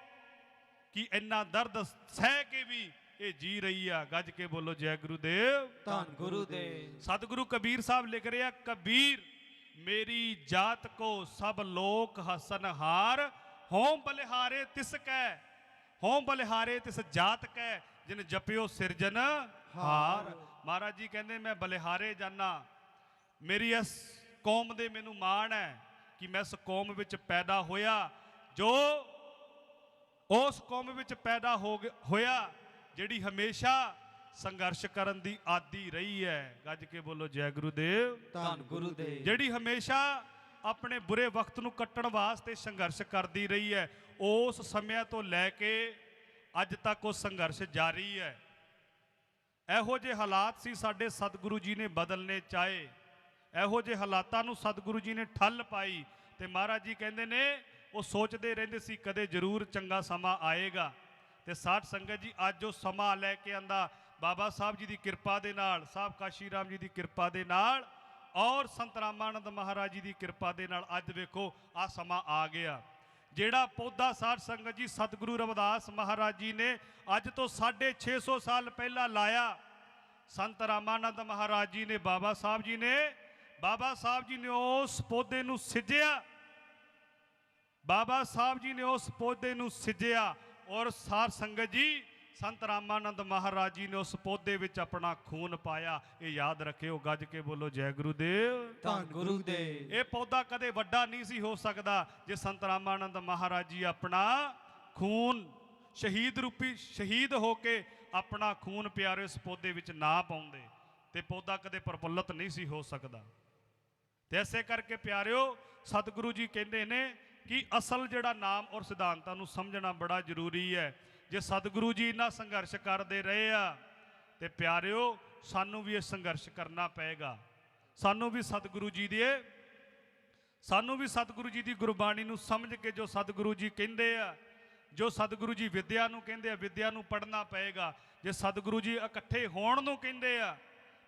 Speaker 2: ਕਿ ਇੰਨਾ ਦਰਦ ਸਹਿ ਕੇ ਵੀ ਇਹ ਜੀ ਰਹੀ ਆ। ਗੱਜ ਕੇ ਬੋਲੋ ਜੈ ਗੁਰੂਦੇਵ।
Speaker 5: ਧੰਨ ਗੁਰੂਦੇਵ।
Speaker 2: सतगुरु कबीर साहब लिख रहे हैं, कबीर मेरी जात को सब लोक हसन हार, हों बलिहारे तिस कै, हों बलिहारे तिस जात कै, जिन जपियो सिरजन हार। महाराज जी कहते मैं बलिहारे जाना, मेरी इस कौम दे मैनू माण है कि मैं इस कौम विच पैदा होया, जो उस कौम विच पैदा होया ਜਿਹੜੀ ਹਮੇਸ਼ਾ ਸੰਘਰਸ਼ ਕਰਨ ਦੀ ਆਦੀ ਰਹੀ ਹੈ। ਗੱਜ ਕੇ ਬੋਲੋ ਜੈ ਗੁਰੂਦੇਵ।
Speaker 5: ਧੰਨ ਗੁਰੂਦੇਵ।
Speaker 2: ਜਿਹੜੀ ਹਮੇਸ਼ਾ ਆਪਣੇ ਬੁਰੇ ਵਕਤ ਨੂੰ ਕੱਟਣ ਵਾਸਤੇ ਸੰਘਰਸ਼ ਕਰਦੀ ਰਹੀ ਹੈ, ਉਸ ਸਮੇਂ ਤੋਂ ਲੈ ਕੇ ਅੱਜ ਤੱਕ ਉਹ ਸੰਘਰਸ਼ ਜਾਰੀ ਹੈ। ਇਹੋ ਜਿਹੇ ਹਾਲਾਤ ਸੀ ਸਾਡੇ ਸਤਿਗੁਰੂ ਜੀ ਨੇ ਬਦਲਨੇ ਚਾਹੇ, ਇਹੋ ਜਿਹੇ ਹਾਲਾਤਾਂ ਨੂੰ ਸਤਿਗੁਰੂ ਜੀ ਨੇ ਠੱਲ ਪਾਈ ਤੇ ਮਹਾਰਾਜ ਜੀ ਕਹਿੰਦੇ ਨੇ ਉਹ ਸੋਚਦੇ ਰਹਿੰਦੇ ਸੀ ਕਦੇ ਜ਼ਰੂਰ ਚੰਗਾ ਸਮਾਂ ਆਏਗਾ। ਤੇ ਸਾਧ ਸੰਗਤ ਜੀ ਅੱਜ ਉਹ ਸਮਾਂ ਲੈ ਕੇ ਆਂਦਾ ਬਾਬਾ ਸਾਹਿਬ ਜੀ ਦੀ ਕਿਰਪਾ ਦੇ ਨਾਲ, ਸਾਹਿਬ ਕਾਸ਼ੀ ਰਾਮ ਜੀ ਦੀ ਕਿਰਪਾ ਦੇ ਨਾਲ ਔਰ ਸੰਤ ਰਾਮਾਨੰਦ ਮਹਾਰਾਜ ਜੀ ਦੀ ਕਿਰਪਾ ਦੇ ਨਾਲ ਅੱਜ ਵੇਖੋ ਆ ਸਮਾਂ ਆ ਗਿਆ। ਜਿਹੜਾ ਪੌਦਾ ਸਾਧ ਸੰਗਤ ਜੀ ਸਤਿਗੁਰੂ ਰਵਿਦਾਸ ਮਹਾਰਾਜ ਜੀ ਨੇ ਅੱਜ ਤੋਂ 650 ਸਾਲ ਪਹਿਲਾਂ ਲਾਇਆ, ਸੰਤ ਰਾਮਾਨੰਦ ਮਹਾਰਾਜ ਜੀ ਨੇ ਬਾਬਾ ਸਾਹਿਬ ਜੀ ਨੇ ਉਸ ਪੌਦੇ ਨੂੰ ਸਿੱਜਿਆ, ਬਾਬਾ ਸਾਹਿਬ ਜੀ ਨੇ ਉਸ ਪੌਦੇ ਨੂੰ ਸਿੱਜਿਆ ਔਰ ਸਾਧ ਸੰਗਤ ਜੀ ਸੰਤ ਰਾਮਾਨੰਦ ਮਹਾਰਾਜ ਜੀ ਨੇ ਉਸ ਪੌਦੇ ਵਿੱਚ ਆਪਣਾ ਖੂਨ ਪਾਇਆ। ਇਹ ਯਾਦ ਰੱਖਿਓ, ਗੱਜ ਕੇ ਬੋਲੋ ਜੈ ਗੁਰੂਦੇਵ।
Speaker 5: ਧੰਨ ਗੁਰੂਦੇਵ।
Speaker 2: ਇਹ ਪੌਦਾ ਕਦੇ ਵੱਡਾ ਨਹੀਂ ਸੀ ਹੋ ਸਕਦਾ ਜੇ ਸੰਤ ਰਾਮਾਨੰਦ ਮਹਾਰਾਜ ਜੀ ਆਪਣਾ ਖੂਨ ਸ਼ਹੀਦ ਰੂਪੀ ਸ਼ਹੀਦ ਹੋ ਕੇ ਆਪਣਾ ਖੂਨ ਪਿਆਰੇ ਇਸ ਪੌਦੇ ਵਿੱਚ ਨਾ ਪਾਉਂਦੇ ਤੇ ਪੌਦਾ ਕਦੇ ਪ੍ਰਫੁੱਲਤ ਨਹੀਂ ਸੀ ਹੋ ਸਕਦਾ। ਤੇ ਐਸੇ ਕਰਕੇ ਪਿਆਰਿਓ ਸਤਿਗੁਰੂ ਜੀ ਕਹਿੰਦੇ ਨੇ ਕਿ ਅਸਲ ਜਿਹੜਾ ਨਾਮ ਔਰ ਸਿਧਾਂਤਾਂ ਨੂੰ ਸਮਝਣਾ ਬੜਾ ਜ਼ਰੂਰੀ ਹੈ। ਜੇ ਸਤਿਗੁਰੂ ਜੀ ਇੰਨਾ ਸੰਘਰਸ਼ ਕਰਦੇ ਰਹੇ ਆ ਤੇ ਪਿਆਰਿਓ ਸਾਨੂੰ ਵੀ ਇਹ ਸੰਘਰਸ਼ ਕਰਨਾ ਪਏਗਾ। ਸਾਨੂੰ ਵੀ ਸਤਿਗੁਰੂ ਜੀ ਦੀ ਗੁਰਬਾਣੀ ਨੂੰ ਸਮਝ ਕੇ ਜੋ ਸਤਿਗੁਰੂ ਜੀ ਕਹਿੰਦੇ ਆ, ਜੋ ਸਤਿਗੁਰੂ ਜੀ ਵਿਦਿਆ ਨੂੰ ਕਹਿੰਦੇ ਆ, ਵਿਦਿਆ ਨੂੰ ਪੜ੍ਹਨਾ ਪਏਗਾ। ਜੇ ਸਤਿਗੁਰੂ ਜੀ ਇਕੱਠੇ ਹੋਣ ਨੂੰ ਕਹਿੰਦੇ ਆ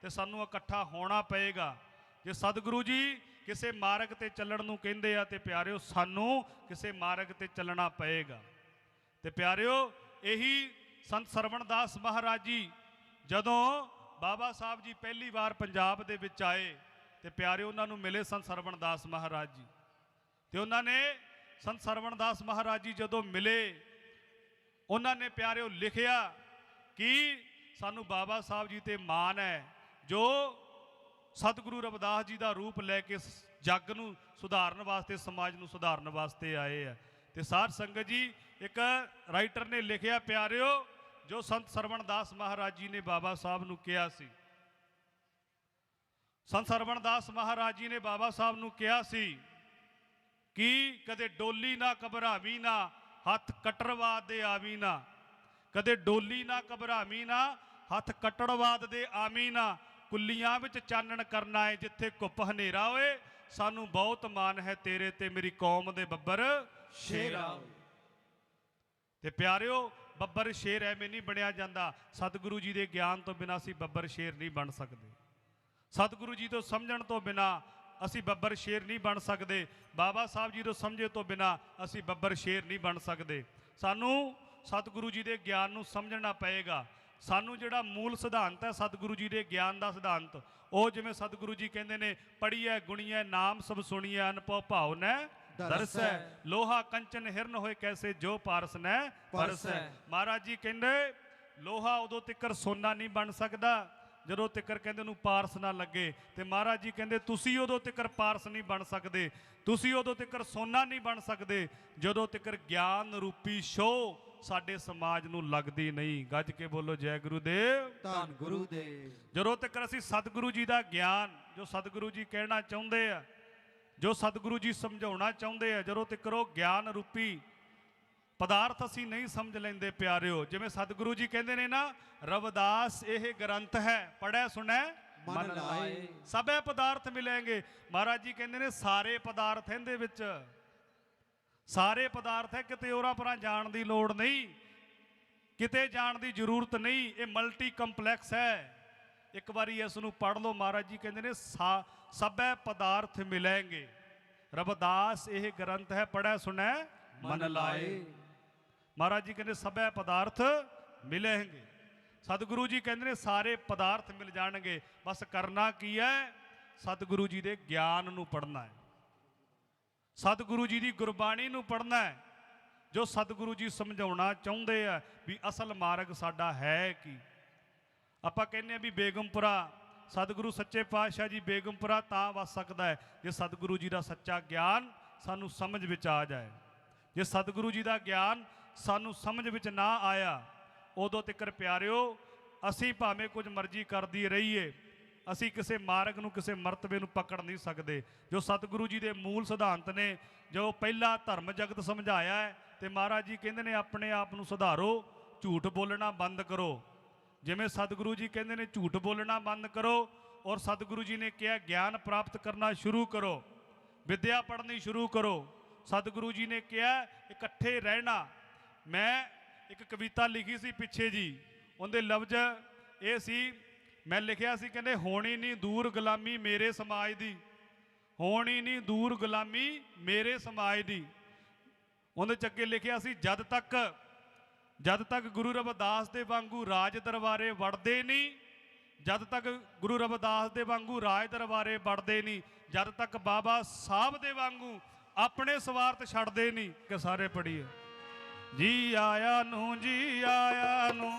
Speaker 2: ਤੇ ਸਾਨੂੰ ਇਕੱਠਾ ਹੋਣਾ ਪਏਗਾ। ਜੇ ਸਤਿਗੁਰੂ ਜੀ ਕਿਸੇ ਮਾਰਗ ਤੇ ਚੱਲਣ ਨੂੰ ਕਹਿੰਦੇ ਆ ਤੇ ਪਿਆਰਿਓ ਸਾਨੂੰ ਕਿਸੇ ਮਾਰਗ ਤੇ ਚੱਲਣਾ ਪਏਗਾ। ਤੇ ਪਿਆਰਿਓ ਇਹੀ ਸੰਤ ਸਰਵਣਦਾਸ ਮਹਾਰਾਜ ਜੀ ਜਦੋਂ ਬਾਬਾ ਸਾਹਿਬ ਜੀ ਪਹਿਲੀ ਵਾਰ ਪੰਜਾਬ ਦੇ ਵਿੱਚ ਆਏ ਤੇ ਪਿਆਰਿਓ ਉਹਨਾਂ ਨੂੰ ਮਿਲੇ ਸੰਤ ਸਰਵਣਦਾਸ ਮਹਾਰਾਜ ਜੀ ਤੇ ਉਹਨਾਂ ਨੇ ਸੰਤ ਸਰਵਣਦਾਸ ਮਹਾਰਾਜ ਜੀ ਜਦੋਂ ਮਿਲੇ ਉਹਨਾਂ ਨੇ ਪਿਆਰਿਓ ਲਿਖਿਆ ਕਿ ਸਾਨੂੰ ਬਾਬਾ ਸਾਹਿਬ ਜੀ ਤੇ ਮਾਣ ਹੈ ਜੋ ਸਤਿਗੁਰੂ ਰਵਿਦਾਸ ਜੀ ਦਾ ਰੂਪ ਲੈ ਕੇ ਜੱਗ ਨੂੰ ਸੁਧਾਰਨ ਵਾਸਤੇ, ਸਮਾਜ ਨੂੰ ਸੁਧਾਰਨ ਵਾਸਤੇ ਆਏ ਆ। ਤੇ ਸਾਧ ਸੰਗਤ ਜੀ ਇੱਕ ਰਾਈਟਰ ਨੇ ਲਿਖਿਆ ਪਿਆਰਿਓ ਜੋ ਸੰਤ ਸਰਵਣਦਾਸ ਮਹਾਰਾਜ ਜੀ ਨੇ ਬਾਬਾ ਸਾਹਿਬ ਨੂੰ ਕਿਹਾ ਸੀ, ਸੰਤ ਸਰਵਣਦਾਸ ਮਹਾਰਾਜ ਜੀ ਨੇ ਬਾਬਾ ਸਾਹਿਬ ਨੂੰ ਕਿਹਾ ਸੀ ਕਿ ਕਦੇ ਡੋਲੀ ਨਾ ਘਬਰਾਵੀ ਨਾ, ਹੱਥ ਕਟਰਵਾਦ ਦੇ ਆਵੀ ਨਾ, ਕਦੇ ਡੋਲੀ ਨਾ ਘਬਰਾਵੀ ਨਾ, ਹੱਥ ਕਟੜਵਾਦ ਦੇ ਆਵੀ ਨਾ, ਕੁੱਲੀਆਂ ਵਿੱਚ ਚਾਨਣ ਕਰਨਾ ਹੈ ਜਿੱਥੇ ਘੁੱਪ ਹਨੇਰਾ ਹੋਏ, ਸਾਨੂੰ ਬਹੁਤ ਮਾਣ ਹੈ ਤੇਰੇ ਤੇ ਮੇਰੀ ਕੌਮ ਦੇ ਬੱਬਰ ਸ਼ੇਰਾ। ਤੇ ਪਿਆਰਿਓ ਬੱਬਰ ਸ਼ੇਰ ਐਵੇਂ ਨਹੀਂ ਬਣਿਆ ਜਾਂਦਾ, ਸਤਿਗੁਰੂ ਜੀ ਦੇ ਗਿਆਨ ਤੋਂ ਬਿਨਾਂ ਅਸੀਂ ਬੱਬਰ ਸ਼ੇਰ ਨਹੀਂ ਬਣ ਸਕਦੇ, ਸਤਿਗੁਰੂ ਜੀ ਤੋਂ ਸਮਝਣ ਤੋਂ ਬਿਨਾਂ ਅਸੀਂ ਬੱਬਰ ਸ਼ੇਰ ਨਹੀਂ ਬਣ ਸਕਦੇ, ਬਾਬਾ ਸਾਹਿਬ ਜੀ ਤੋਂ ਸਮਝੇ ਤੋਂ ਬਿਨਾਂ ਅਸੀਂ ਬੱਬਰ ਸ਼ੇਰ ਨਹੀਂ ਬਣ ਸਕਦੇ। ਸਾਨੂੰ ਸਤਿਗੁਰੂ ਜੀ ਦੇ ਗਿਆਨ ਨੂੰ ਸਮਝਣਾ ਪਏਗਾ। ਸਾਨੂੰ ਜਿਹੜਾ ਮੂਲ ਸਿਧਾਂਤ ਹੈ ਸਤਿਗੁਰੂ ਜੀ ਦੇ ਗਿਆਨ ਦਾ ਸਿਧਾਂਤ, ਉਹ ਜਿਵੇਂ ਸਤਿਗੁਰੂ ਜੀ ਕਹਿੰਦੇ ਨੇ ਪੜ੍ਹੀਐ ਗੁਣੀਐ ਨਾਮ ਸਭ ਸੁਣੀਐ ਅਨਭਉ ਭਾਉ ਨੈ ਦਰਸੈ, ਲੋਹਾ ਕੰਚਨ ਹਿਰਨ ਹੋਏ ਕੈਸੇ ਜੋ ਪਾਰਸ ਨੈ ਪਰਸੈ। ਮਹਾਰਾਜ ਜੀ ਕਹਿੰਦੇ ਲੋਹਾ ਉਦੋਂ ਤੱਕ ਸੋਨਾ ਨਹੀਂ ਬਣ ਸਕਦਾ ਜਦੋਂ ਤੱਕ ਕਹਿੰਦੇ ਉਹਨੂੰ ਪਾਰਸ ਨਾ ਲੱਗੇ, ਤੇ ਮਹਾਰਾਜ ਜੀ ਕਹਿੰਦੇ ਤੁਸੀਂ ਉਦੋਂ ਤੱਕ ਪਾਰਸ ਨਹੀਂ ਬਣ ਸਕਦੇ, ਤੁਸੀਂ ਉਦੋਂ ਤੱਕ ਸੋਨਾ ਨਹੀਂ ਬਣ ਸਕਦੇ ਜਦੋਂ ਤੱਕ ਗਿਆਨ ਰੂਪੀ ਸ਼ੋਅ ਸਾਡੇ ਸਮਾਜ ਨੂੰ ਲੱਗਦੀ ਨਹੀਂ। ਗੱਜ ਕੇ ਬੋਲੋ ਜੈ ਗੁਰੂਦੇਵ।
Speaker 5: ਧੰਨ ਗੁਰੂਦੇਵ।
Speaker 2: ਜਦੋਂ ਤੱਕ ਅਸੀਂ ਸਤਿਗੁਰੂ ਜੀ ਦਾ ਗਿਆਨ ਜੋ ਸਤਿਗੁਰੂ ਜੀ ਕਹਿਣਾ ਚਾਹੁੰਦੇ ਆ, ਜੋ ਸਤਿਗੁਰੂ ਜੀ ਸਮਝਾਉਣਾ ਚਾਹੁੰਦੇ ਆ, ਜਦੋਂ ਤੱਕ ਉਹ ਗਿਆਨ ਰੂਪੀ ਪਦਾਰਥ ਅਸੀਂ ਨਹੀਂ ਸਮਝ ਲੈਂਦੇ ਪਿਆਰਿਓ, ਜਿਵੇਂ ਸਤਿਗੁਰੂ ਜੀ ਕਹਿੰਦੇ ਨੇ ਨਾ ਰਵਿਦਾਸ ਇਹ ਗ੍ਰੰਥ ਹੈ ਪੜ੍ਹੈ ਸੁਣੈ
Speaker 5: ਮਨ ਲਾਏ,
Speaker 2: ਸਭੇ ਪਦਾਰਥ ਮਿਲਣਗੇ। ਮਹਾਰਾਜ ਜੀ ਕਹਿੰਦੇ ਨੇ ਸਾਰੇ ਪਦਾਰਥ ਇਹਦੇ ਵਿੱਚ, ਸਾਰੇ ਪਦਾਰਥ ਹੈ, ਕਿਤੇ ਹੋਰਾਂ ਪਰਾਂ ਜਾਣ ਦੀ ਲੋੜ ਨਹੀਂ। ਕਿਤੇ ਜਾਣ ਦੀ ਜ਼ਰੂਰਤ ਨਹੀਂ, ਇਹ ਮਲਟੀ ਕੰਪਲੈਕਸ ਹੈ। ਇੱਕ ਵਾਰੀ ਇਸ ਨੂੰ ਪੜ੍ਹ ਲਓ। ਮਹਾਰਾਜ ਜੀ ਕਹਿੰਦੇ ਨੇ ਸਭੈ ਪਦਾਰਥ ਮਿਲेंगे। ਰਵਿਦਾਸ ਇਹ ਗ੍ਰੰਥ ਹੈ, ਪੜ੍ਹੈ ਸੁਣੈ ਮਨ ਲਾਏ। ਮਹਾਰਾਜ ਜੀ ਕਹਿੰਦੇ ਸਭੈ ਪਦਾਰਥ ਮਿਲेंगे। ਸਤਿਗੁਰੂ ਜੀ ਕਹਿੰਦੇ ਨੇ ਸਾਰੇ ਪਦਾਰਥ ਮਿਲ ਜਾਣਗੇ, ਬਸ ਕਰਨਾ ਕੀ ਹੈ? ਸਤਿਗੁਰੂ ਜੀ ਦੇ ਗਿਆਨ ਨੂੰ ਪੜ੍ਹਨਾ ਹੈ, ਸਤਿਗੁਰੂ ਜੀ ਦੀ ਗੁਰਬਾਣੀ ਨੂੰ ਪੜ੍ਹਨਾ ਹੈ, ਜੋ ਸਤਿਗੁਰੂ ਜੀ ਸਮਝਾਉਣਾ ਚਾਹੁੰਦੇ ਆ ਵੀ ਅਸਲ ਮਾਰਗ ਸਾਡਾ ਹੈ ਕੀ। ਆਪਾਂ ਕਹਿੰਦੇ ਆ ਵੀ ਬੇਗਮਪੁਰਾ ਸਤਿਗੁਰੂ ਸੱਚੇ ਪਾਤਸ਼ਾਹ ਜੀ ਬੇਗਮਪੁਰਾ ਤਾਂ ਵਸ ਸਕਦਾ ਹੈ ਜੇ ਸਤਿਗੁਰੂ ਜੀ ਦਾ ਸੱਚਾ ਗਿਆਨ ਸਾਨੂੰ ਸਮਝ ਵਿੱਚ ਆ ਜਾਏ। ਜੇ ਸਤਿਗੁਰੂ ਜੀ ਦਾ ਗਿਆਨ ਸਾਨੂੰ ਸਮਝ ਵਿੱਚ ਨਾ ਆਇਆ, ਉਦੋਂ ਤੱਕ ਪਿਆਰਿਓ ਅਸੀਂ ਭਾਵੇਂ ਕੁਝ ਮਰਜ਼ੀ ਕਰਦੀ ਰਹੀਏ, ਅਸੀਂ ਕਿਸੇ ਮਾਰਗ ਨੂੰ, ਕਿਸੇ ਮਰਤਬੇ ਨੂੰ ਪਕੜ ਨਹੀਂ ਸਕਦੇ। ਜੋ ਸਤਿਗੁਰੂ ਜੀ ਦੇ ਮੂਲ ਸਿਧਾਂਤ ਨੇ, ਜੋ ਪਹਿਲਾ ਧਰਮ ਜਗਤ ਸਮਝਾਇਆ ਹੈ, ਤੇ ਮਹਾਰਾਜ ਜੀ ਕਹਿੰਦੇ ਨੇ ਆਪਣੇ ਆਪ ਨੂੰ ਸੁਧਾਰੋ, ਝੂਠ ਬੋਲਣਾ ਬੰਦ ਕਰੋ। ਜਿਵੇਂ ਸਤਿਗੁਰੂ ਜੀ ਕਹਿੰਦੇ ਨੇ ਝੂਠ ਬੋਲਣਾ ਬੰਦ ਕਰੋ, ਔਰ ਸਤਿਗੁਰੂ ਜੀ ਨੇ ਕਿਹਾ ਗਿਆਨ ਪ੍ਰਾਪਤ ਕਰਨਾ ਸ਼ੁਰੂ ਕਰੋ, ਵਿਦਿਆ ਪੜ੍ਹਨੀ ਸ਼ੁਰੂ ਕਰੋ। ਸਤਿਗੁਰੂ ਜੀ ਨੇ ਕਿਹਾ ਇਕੱਠੇ ਰਹਿਣਾ। ਮੈਂ ਇੱਕ ਕਵਿਤਾ ਲਿਖੀ ਸੀ ਪਿੱਛੇ ਜੀ, ਉਹਦੇ ਲਫ਼ਜ਼ ਇਹ ਸੀ, ਮੈਂ ਲਿਖਿਆ ਸੀ ਕਹਿੰਦੇ ਹੋਣੀ ਨਹੀਂ ਦੂਰ ਗੁਲਾਮੀ ਮੇਰੇ ਸਮਾਜ ਦੀ, ਹੋਣੀ ਨਹੀਂ ਦੂਰ ਗੁਲਾਮੀ ਮੇਰੇ ਸਮਾਜ ਦੀ। ਉਹਦੇ ਚ ਅੱਗੇ ਲਿਖਿਆ ਸੀ ਜਦ ਤੱਕ ਗੁਰੂ ਰਵਿਦਾਸ ਦੇ ਵਾਂਗੂ ਰਾਜ ਦਰਬਾਰੇ ਵੜਦੇ ਨਹੀਂ, ਜਦ ਤੱਕ ਗੁਰੂ ਰਵਿਦਾਸ ਦੇ ਵਾਂਗੂ ਰਾਜ ਦਰਬਾਰੇ ਵੜਦੇ ਨਹੀਂ, ਜਦ ਤੱਕ ਬਾਬਾ ਸਾਹਿਬ ਦੇ ਵਾਂਗੂ ਆਪਣੇ ਸਵਾਰਥ ਛੱਡਦੇ ਨਹੀਂ। ਕਿ ਸਾਰੇ ਪੜ੍ਹੀਏ। ਜੀ ਆਇਆ ਨੂੰ, ਜੀ ਆਇਆ ਨੂੰ,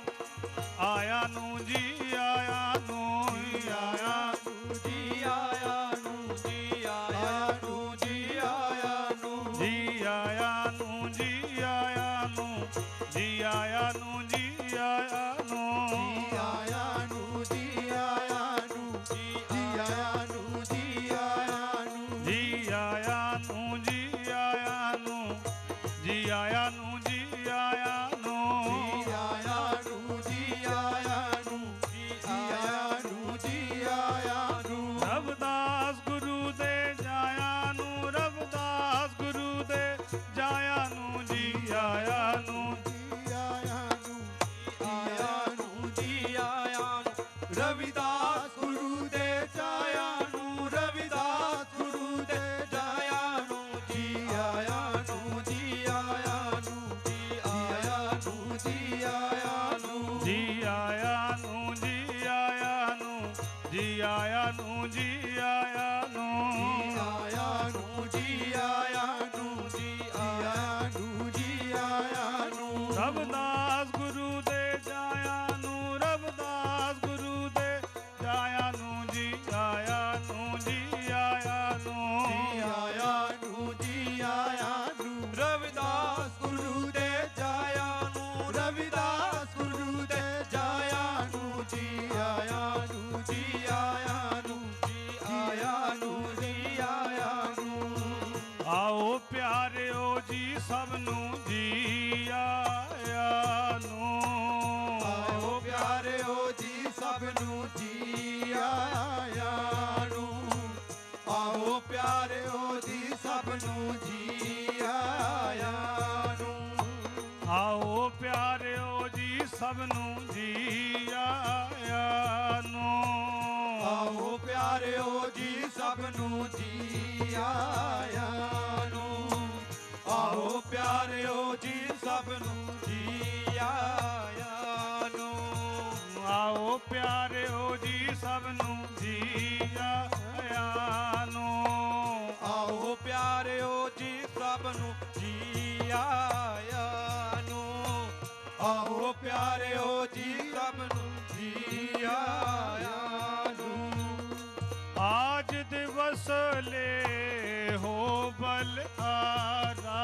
Speaker 2: ਆਇਆ ਨੂੰ, ਜੀ ਆਇਆ ਨੂੰ, ਆਇਆ ਨੂੰ, ਜੀ ਆਇਆ ਨੂੰ, ਜੀ ਆਇਆ ਨੂੰ, ਜੀ ਆਇਆ ਨੂੰ, ਜੀ ਆਇਆ ਨੂੰ, ਜੀ ਆਇਆ ਨੂੰ, ਜੀ ਆਇਆ ਨੂੰ, ਜੀ ਆਇਆ ਨੂੰ, ਜੀ ਆਇਆ ਨੂੰ, ਜੀ ਆਇਆ ਨੂੰ, ਜੀ ਆਇਆ ਨੂੰ, ਜੀ ਆਇਆ ਨੂੰ, ਜੀ ਆਇਆ ਨੂੰ, ਜੀ ਆਇਆ ਨੂੰ, ਜੀ ਆਇਆ ਨੂੰ, ਜੀ ਆਇਆ ਨੂੰ, ਜੀ ਆਇਆ ਨੂੰ, ਜੀ ਆਇਆ ਨੂੰ, ਜੀ ਆਇਆ ਨੂੰ, ਜੀ ਆਇਆ ਨੂੰ। ਰਵਿਦਾਸ ਗੁਰੂ ਦੇ ਜਾਇਆ ਨੂੰ, ਰਵਿਦਾਸ ਗੁਰੂ ਦੇ ਜਾਇਆ ਨੂੰ, ਜੀ ਆਇਆ ਨੂੰ, ਜੀ ਆਇਆ ਨੂੰ, ਆਇਆ ਨੂੰ, ਜੀ ਆਇਆ ਨੂੰ। ਰਵਿਦਾਸ ਗੁਰੂ ਦੇ ਜਾਇਆ ਨੂੰ, ਰਵਿਦਾਸ ਗੁਰੂ ਦੇ ਜਾਇਆ ਨੂੰ, ਜੀ ਆਇਆ ਨੂੰ, ਜੀ ਆਇਆ ਨੂੰ, ਜੀ ਆਇਆ ਨੂੰ, ਜੀ ਆਇਆ ਨੂੰ, ਜੀ ਆਇਆ ਨੂੰ, ਜੀ ਆਇਆ ਨੂੰ, ਜੀ ਆਇਆ ਨੂੰ, ਜੀ ਆਇਆ ਨੂੰ, ਜੀ ਆਇਆ ਨੂੰ, ਜੀ ਆਇਆ ਨੂੰ, ਜੀ ਆਇਆ ਨੂੰ, ਜੀ ਆਇਆ ਨੂੰ। ਰਵਿਦਾਸ ਗੁਰੂ ਦੇ ਜਾਇਆ ਨੂੰ, ਰਵਿਦਾਸ ਗੁਰੂ ਦੇ ਜਾਇਆ ਨੂੰ, ਜੀ ਆਇਆ ਨੂੰ, ਜੀ ਆਇਆ ਨੂੰ, ਜੀ ਆਇਆ ਨੂੰ, ਜੀ ਆਇਆ ਨੂੰ। ਰਵਿਦਾਸ ਗੁਰੂ ਦੇ ਜਾਇਆ ਨੂੰ, ਰਵਿਦਾਸ ਗੁਰੂ ਦੇ ਜਾਇਆ ਨੂੰ, ਜੀ ਆਇਆ ਨੂੰ, ਜੀ ਆਇਆ ਨੂੰ, ਜੀ ਆਇਆ ਨੂੰ, ਜੀ ਆਇਆ ਨੂੰ। ਆਓ ਪਿਆਰਿਓ ਜੀ ਸਭ ਨੂੰ ਜੀ ਆਇਆ ਨੂੰ, ਆਓ ਪਿਆਰਿਓ ਜੀ ਸਭ ਨੂੰ ਜੀ ਆਇਆ ਨੂੰ, ਆਓ ਪਿਆਰਿਓ ਜੀ ਸਭ ਨੂੰ ਜੀ ਆਇਆ ਨੂੰ, ਆਓ ਪਿਆਰਿਓ ਜੀ ਸਭ ਨੂੰ ਜੀ ਆਇਆ ਨੂੰ, ਆਓ ਪਿਆਰਿਓ ਜੀ ਸਭ ਨੂੰ ਜੀ ਆਇਆ ਨੂੰ, ਆਓ ਪਿਆਰਿਓ ਜੀ ਸਭ ਨੂੰ ਜੀ ਆਇਆ ਨੂੰ, ਆਓ ਪਿਆਰਿਓ ਜੀ ਸਭ ਨੂੰ ਜੀ ਆਇਆ ਨੂੰ, ਆਓ ਪਿਆਰਿਓ ਜੀ ਸਭ ਨੂੰ ਜੀ ਆਇਆ ਨੂੰ, ਆਓ ਪਿਆਰਿਓ ਜੀ ਸਭ ਨੂੰ ਜੀ ਆਇਆ ਨੂੰ। ਆਜ ਦਿਵਸ ਲੈ ਹੋ ਬਲਿਹਾਰਾ,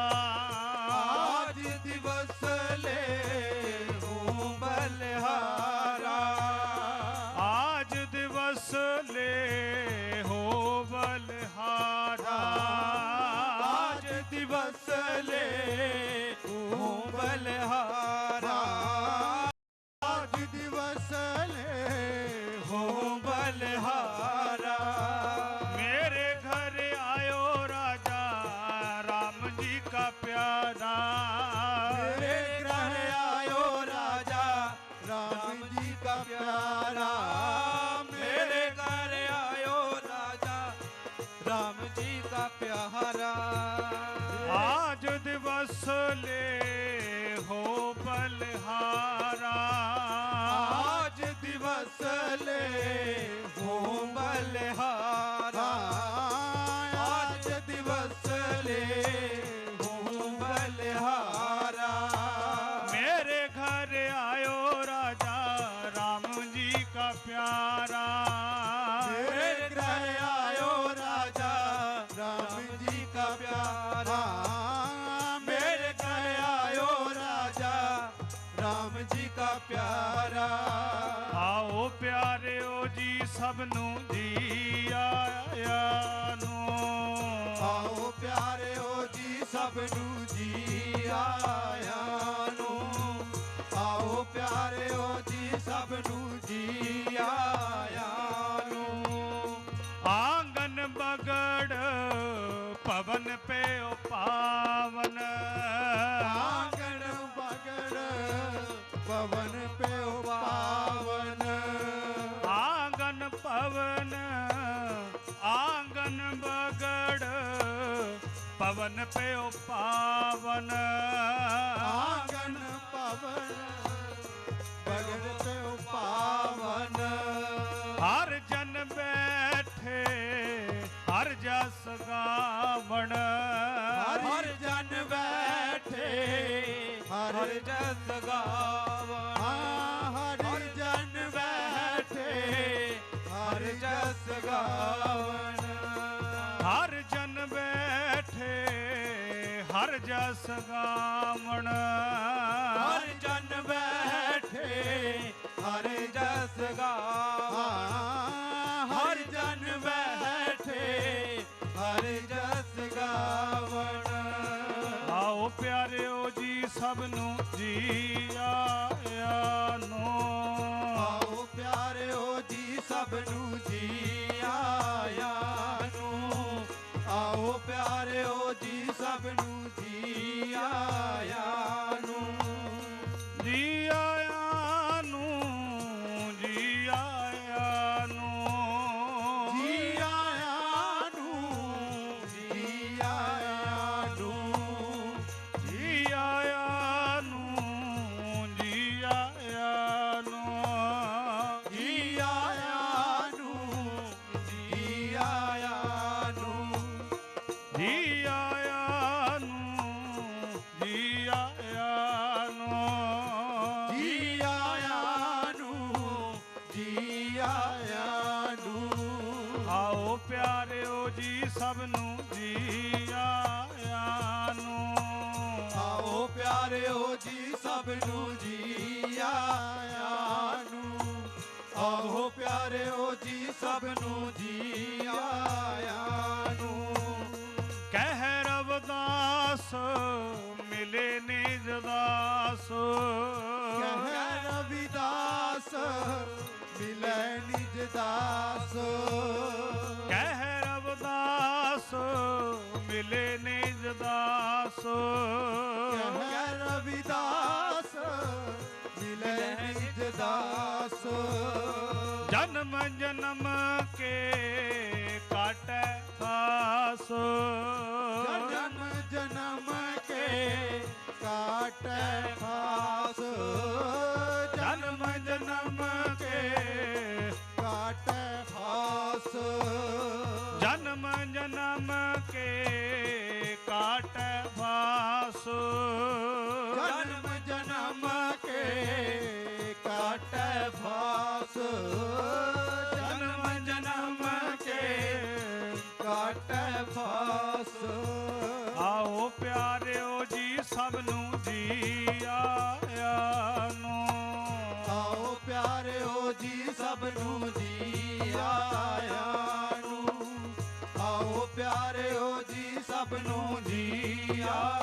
Speaker 2: ਆਜ ਦਿਵਸ ਲੈ ਹੋ ਬਲਿਹਾਰਾ, ਆਜ ਦਿਵਸ ਲੈ ਹੋ ਬਲਿਹਾਰਾ, ਆਜ ਦਿਵਸ ਲੈ ਹੋ ਬਲਿਹਾਰਾ, ਆਜ ਦਿਵਸ ਲੈ ਹੋ ਬਲਿਹਾਰਾ। ਮੇਰੇ ਘਰ ਆਇਓ ਰਾਜਾ ਰਾਮ ਜੀ का प्यारा, मेरे घर आयो राजा
Speaker 5: जी का प्यारा मेरे घर आयो राजा राम जी का प्यारा
Speaker 2: आज दिवस ले हो बलहारा
Speaker 5: आज दिवस ले हो बलहारा आज दिवस ले हो बलहारा
Speaker 2: मेरे घर आयो राजा राम जी का प्यारा
Speaker 5: मेरे घर आयो राजा राम जी का प्यारा मेरे घर आयो राजा राम जी का प्यारा
Speaker 2: आओ प्यारिओ जी सबनू जी आया नो
Speaker 5: आओ प्यारे ओ जी सबनू जी आया नो आओ प्यारे ओ जी सबनू जी आया नो
Speaker 2: आंगन बगड़ पवन पे ओ पावन
Speaker 5: आंगन बगड़ पवन पे ओ पावन
Speaker 2: आंगन पवन आंगन बगड़ पवन पे ओ पावन
Speaker 5: आंगन पवन बगड़ पे ओ पावन
Speaker 2: हर जन बैठे हर जस गावण
Speaker 5: हर जन बैठे हर जस गावन हर जन बैठे हर जस गावन
Speaker 2: हर जन बैठे हर जस गावण
Speaker 5: हर जन बैठे हर जस गावन हर जन बैठे हर जस गावन
Speaker 2: आओ प्यारिओ जी सबनू जी आया नो
Speaker 5: आओ प्यारे ओ जी सबनू जी आया नो आओ प्यारे ओ जी सबनू जी आया नो
Speaker 2: जी आया नो जी आया नो
Speaker 5: जी आया नो जी आया नो
Speaker 2: जी आया नो जी आया नो
Speaker 5: जी आया नो जी आया नो
Speaker 2: जी आया नो जी आया नो
Speaker 5: जी आया नो जी आया नो
Speaker 2: आओ प्यारिओ जी सबनू जी आया नो
Speaker 5: आओ प्यारे ओ जी सबनू जी आया नु आओ प्यारे ओ जी सबनू जी आया नु
Speaker 2: कह रवदास मिले निज दास
Speaker 5: कह रविदास मिले निज दास
Speaker 2: कह रवदास मिले निज दास
Speaker 5: कह रविदास मिले निज दास
Speaker 2: जन्म जन्म के काटे खास
Speaker 5: जन्म जन्म के काट खास
Speaker 2: जन्म जन्म के
Speaker 5: काट खास
Speaker 2: जन्म जन्म के काट भास
Speaker 5: जन्म जन्म के काट भास जन्म जन्म के काट भास
Speaker 2: आओ प्यारिओ जी सबनू जी आया नो
Speaker 5: आओ प्यारे ओ जी सबनू जी आया नु आओ प्यारे ओ जी सबनू जी आया